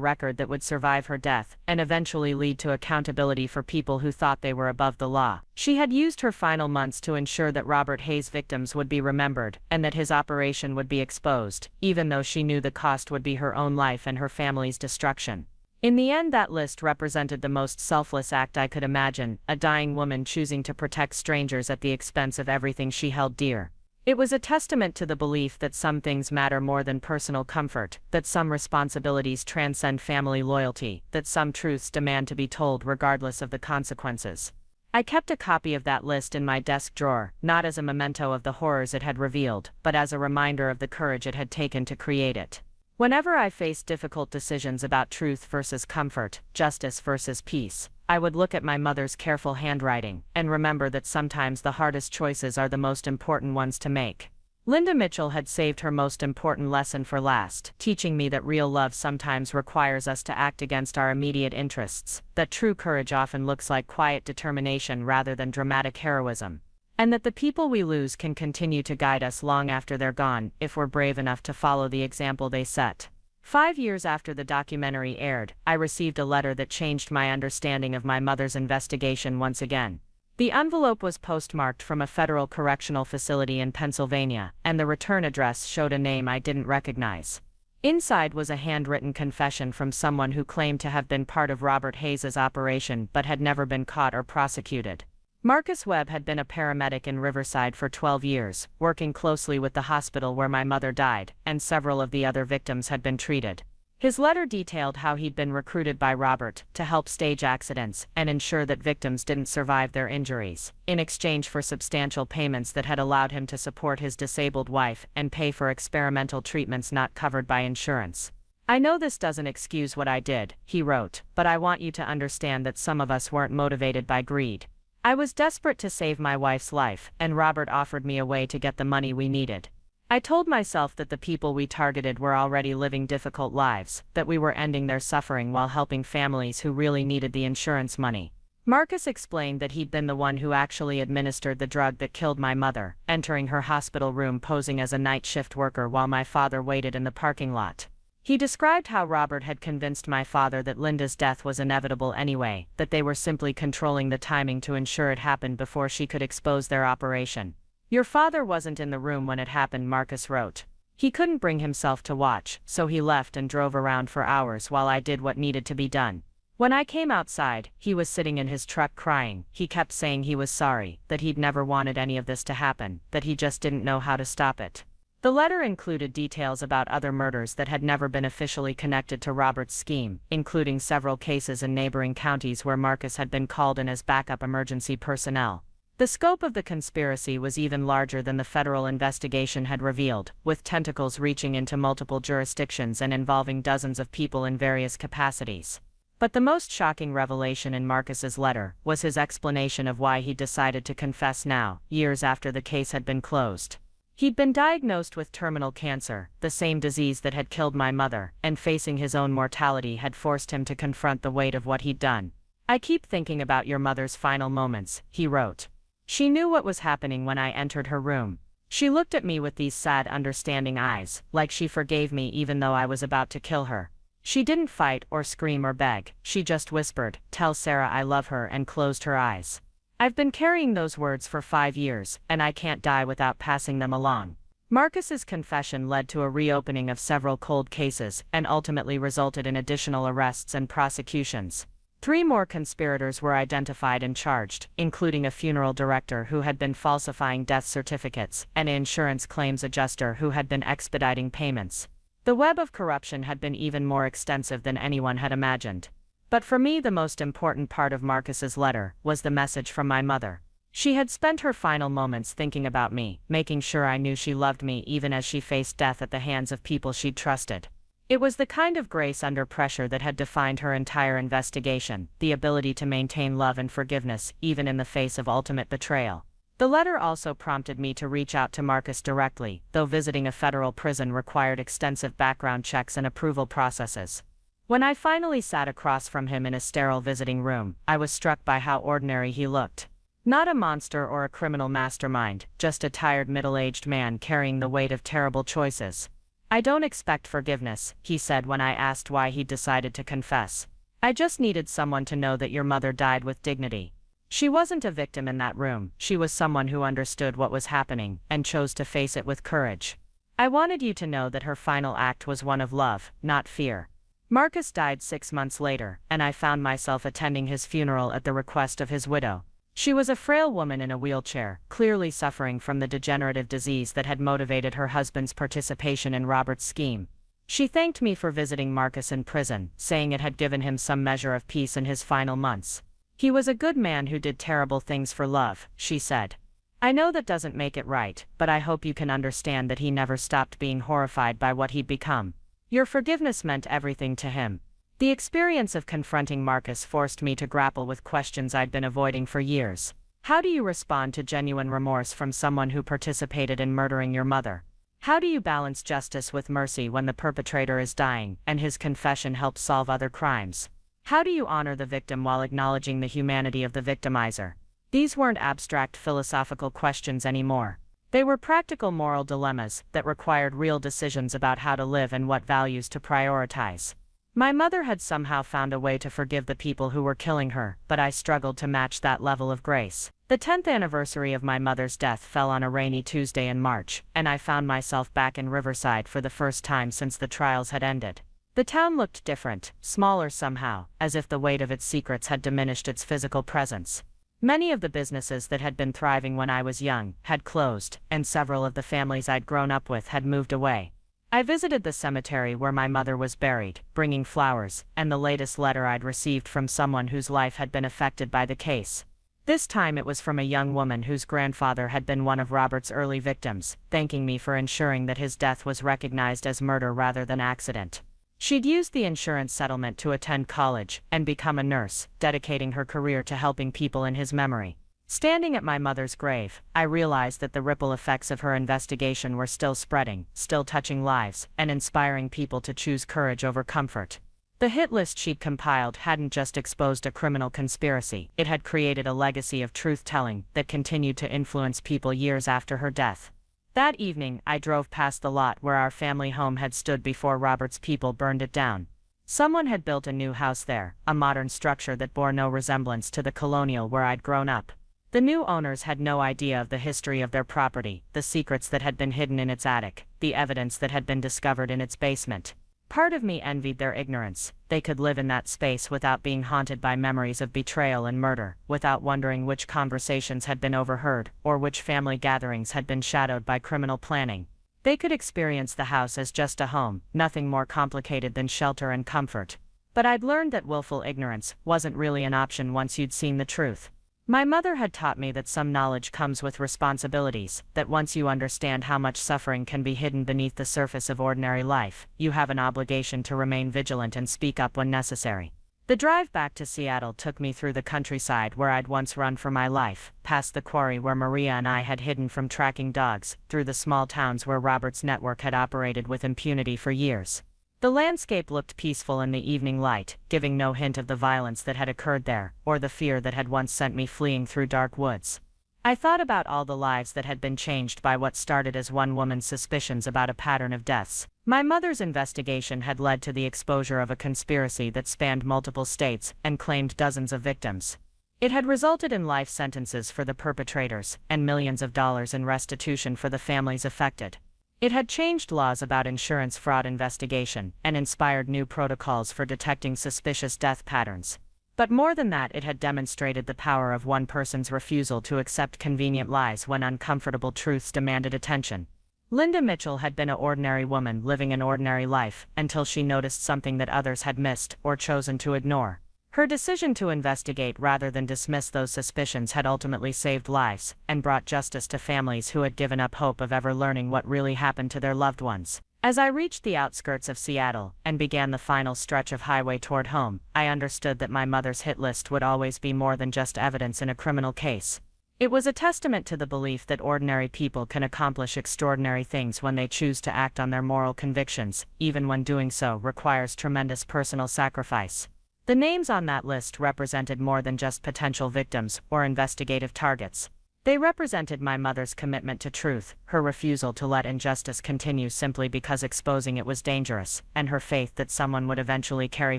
Speaker 2: record that would survive her death, and eventually lead to accountability for people who thought they were above the law. She had used her final months to ensure that Robert Hayes' victims would be remembered, and that his operation would be exposed, even though she knew the cost would be her own life and her family's destruction. In the end, that list represented the most selfless act I could imagine: a dying woman choosing to protect strangers at the expense of everything she held dear. It was a testament to the belief that some things matter more than personal comfort, that some responsibilities transcend family loyalty, that some truths demand to be told regardless of the consequences. I kept a copy of that list in my desk drawer, not as a memento of the horrors it had revealed, but as a reminder of the courage it had taken to create it. Whenever I faced difficult decisions about truth versus comfort, justice versus peace, I would look at my mother's careful handwriting and remember that sometimes the hardest choices are the most important ones to make. Linda Mitchell had saved her most important lesson for last, teaching me that real love sometimes requires us to act against our immediate interests, that true courage often looks like quiet determination rather than dramatic heroism, and that the people we lose can continue to guide us long after they're gone, if we're brave enough to follow the example they set. 5 years after the documentary aired, I received a letter that changed my understanding of my mother's investigation once again. The envelope was postmarked from a federal correctional facility in Pennsylvania, and the return address showed a name I didn't recognize. Inside was a handwritten confession from someone who claimed to have been part of Robert Hayes' operation but had never been caught or prosecuted. Marcus Webb had been a paramedic in Riverside for 12 years, working closely with the hospital where my mother died, and several of the other victims had been treated. His letter detailed how he'd been recruited by Robert to help stage accidents and ensure that victims didn't survive their injuries, in exchange for substantial payments that had allowed him to support his disabled wife and pay for experimental treatments not covered by insurance. "I know this doesn't excuse what I did," he wrote, "but I want you to understand that some of us weren't motivated by greed. I was desperate to save my wife's life, and Robert offered me a way to get the money we needed. I told myself that the people we targeted were already living difficult lives, that we were ending their suffering while helping families who really needed the insurance money." Marcus explained that he'd been the one who actually administered the drug that killed my mother, entering her hospital room posing as a night shift worker while my father waited in the parking lot. He described how Robert had convinced my father that Linda's death was inevitable anyway, that they were simply controlling the timing to ensure it happened before she could expose their operation. "Your father wasn't in the room when it happened," Marcus wrote. He couldn't bring himself to watch, so he left and drove around for hours while I did what needed to be done. When I came outside, he was sitting in his truck crying. He kept saying he was sorry, that he'd never wanted any of this to happen, that he just didn't know how to stop it. The letter included details about other murders that had never been officially connected to Robert's scheme, including several cases in neighboring counties where Marcus had been called in as backup emergency personnel. The scope of the conspiracy was even larger than the federal investigation had revealed, with tentacles reaching into multiple jurisdictions and involving dozens of people in various capacities. But the most shocking revelation in Marcus's letter was his explanation of why he decided to confess now, years after the case had been closed. He'd been diagnosed with terminal cancer, the same disease that had killed my mother, and facing his own mortality had forced him to confront the weight of what he'd done. "I keep thinking about your mother's final moments," he wrote. "She knew what was happening when I entered her room. She looked at me with these sad, understanding eyes, like she forgave me even though I was about to kill her. She didn't fight or scream or beg, she just whispered, 'Tell Sarah I love her,' and closed her eyes. I've been carrying those words for 5 years, and I can't die without passing them along." Marcus's confession led to a reopening of several cold cases and ultimately resulted in additional arrests and prosecutions. 3 more conspirators were identified and charged, including a funeral director who had been falsifying death certificates and an insurance claims adjuster who had been expediting payments. The web of corruption had been even more extensive than anyone had imagined. But for me, the most important part of Marcus's letter was the message from my mother. She had spent her final moments thinking about me, making sure I knew she loved me even as she faced death at the hands of people she'd trusted. It was the kind of grace under pressure that had defined her entire investigation, the ability to maintain love and forgiveness even in the face of ultimate betrayal. The letter also prompted me to reach out to Marcus directly, though visiting a federal prison required extensive background checks and approval processes. When I finally sat across from him in a sterile visiting room, I was struck by how ordinary he looked. Not a monster or a criminal mastermind, just a tired middle-aged man carrying the weight of terrible choices. "I don't expect forgiveness," he said when I asked why he'd decided to confess. "I just needed someone to know that your mother died with dignity. She wasn't a victim in that room, she was someone who understood what was happening and chose to face it with courage. I wanted you to know that her final act was one of love, not fear." Marcus died 6 months later, and I found myself attending his funeral at the request of his widow. She was a frail woman in a wheelchair, clearly suffering from the degenerative disease that had motivated her husband's participation in Robert's scheme. She thanked me for visiting Marcus in prison, saying it had given him some measure of peace in his final months. "He was a good man who did terrible things for love," she said. "I know that doesn't make it right, but I hope you can understand that he never stopped being horrified by what he'd become. Your forgiveness meant everything to him." The experience of confronting Marcus forced me to grapple with questions I'd been avoiding for years. How do you respond to genuine remorse from someone who participated in murdering your mother? How do you balance justice with mercy when the perpetrator is dying, and his confession helps solve other crimes? How do you honor the victim while acknowledging the humanity of the victimizer? These weren't abstract philosophical questions anymore. They were practical moral dilemmas that required real decisions about how to live and what values to prioritize. My mother had somehow found a way to forgive the people who were killing her, but I struggled to match that level of grace. The 10th anniversary of my mother's death fell on a rainy Tuesday in March, and I found myself back in Riverside for the first time since the trials had ended. The town looked different, smaller somehow, as if the weight of its secrets had diminished its physical presence. Many of the businesses that had been thriving when I was young had closed, and several of the families I'd grown up with had moved away. I visited the cemetery where my mother was buried, bringing flowers, and the latest letter I'd received from someone whose life had been affected by the case. This time it was from a young woman whose grandfather had been one of Robert's early victims, thanking me for ensuring that his death was recognized as murder rather than accident. She'd used the insurance settlement to attend college and become a nurse, dedicating her career to helping people in his memory. Standing at my mother's grave, I realized that the ripple effects of her investigation were still spreading, still touching lives, and inspiring people to choose courage over comfort. The hit list she'd compiled hadn't just exposed a criminal conspiracy, it had created a legacy of truth-telling that continued to influence people years after her death. That evening, I drove past the lot where our family home had stood before Robert's people burned it down. Someone had built a new house there, a modern structure that bore no resemblance to the colonial where I'd grown up. The new owners had no idea of the history of their property, the secrets that had been hidden in its attic, the evidence that had been discovered in its basement. Part of me envied their ignorance. They could live in that space without being haunted by memories of betrayal and murder, without wondering which conversations had been overheard, or which family gatherings had been shadowed by criminal planning. They could experience the house as just a home, nothing more complicated than shelter and comfort. But I'd learned that willful ignorance wasn't really an option once you'd seen the truth. My mother had taught me that some knowledge comes with responsibilities, that once you understand how much suffering can be hidden beneath the surface of ordinary life, you have an obligation to remain vigilant and speak up when necessary. The drive back to Seattle took me through the countryside where I'd once run for my life, past the quarry where Maria and I had hidden from tracking dogs, through the small towns where Robert's network had operated with impunity for years. The landscape looked peaceful in the evening light, giving no hint of the violence that had occurred there, or the fear that had once sent me fleeing through dark woods. I thought about all the lives that had been changed by what started as one woman's suspicions about a pattern of deaths. My mother's investigation had led to the exposure of a conspiracy that spanned multiple states and claimed dozens of victims. It had resulted in life sentences for the perpetrators, and millions of dollars in restitution for the families affected. It had changed laws about insurance fraud investigation and inspired new protocols for detecting suspicious death patterns. But more than that, it had demonstrated the power of one person's refusal to accept convenient lies when uncomfortable truths demanded attention. Linda Mitchell had been an ordinary woman living an ordinary life until she noticed something that others had missed or chosen to ignore. Her decision to investigate rather than dismiss those suspicions had ultimately saved lives and brought justice to families who had given up hope of ever learning what really happened to their loved ones. As I reached the outskirts of Seattle and began the final stretch of highway toward home, I understood that my mother's hit list would always be more than just evidence in a criminal case. It was a testament to the belief that ordinary people can accomplish extraordinary things when they choose to act on their moral convictions, even when doing so requires tremendous personal sacrifice. The names on that list represented more than just potential victims or investigative targets. They represented my mother's commitment to truth, her refusal to let injustice continue simply because exposing it was dangerous, and her faith that someone would eventually carry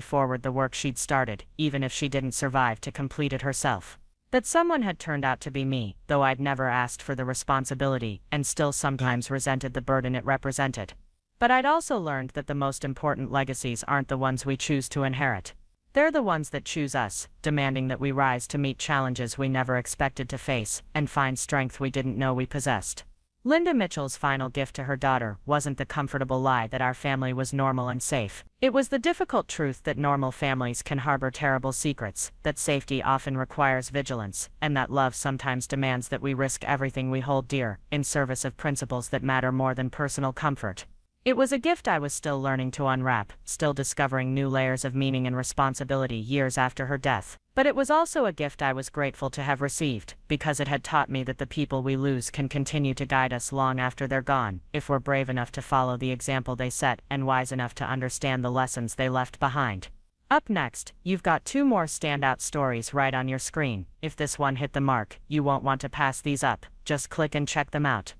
Speaker 2: forward the work she'd started, even if she didn't survive to complete it herself. That someone had turned out to be me, though I'd never asked for the responsibility and still sometimes resented the burden it represented. But I'd also learned that the most important legacies aren't the ones we choose to inherit. They're the ones that choose us, demanding that we rise to meet challenges we never expected to face and find strength we didn't know we possessed. Linda Mitchell's final gift to her daughter wasn't the comfortable lie that our family was normal and safe. It was the difficult truth that normal families can harbor terrible secrets, that safety often requires vigilance, and that love sometimes demands that we risk everything we hold dear, in service of principles that matter more than personal comfort. It was a gift I was still learning to unwrap, still discovering new layers of meaning and responsibility years after her death. But it was also a gift I was grateful to have received, because it had taught me that the people we lose can continue to guide us long after they're gone, if we're brave enough to follow the example they set and wise enough to understand the lessons they left behind. Up next, you've got 2 more standout stories right on your screen. If this one hit the mark, you won't want to pass these up. Just click and check them out.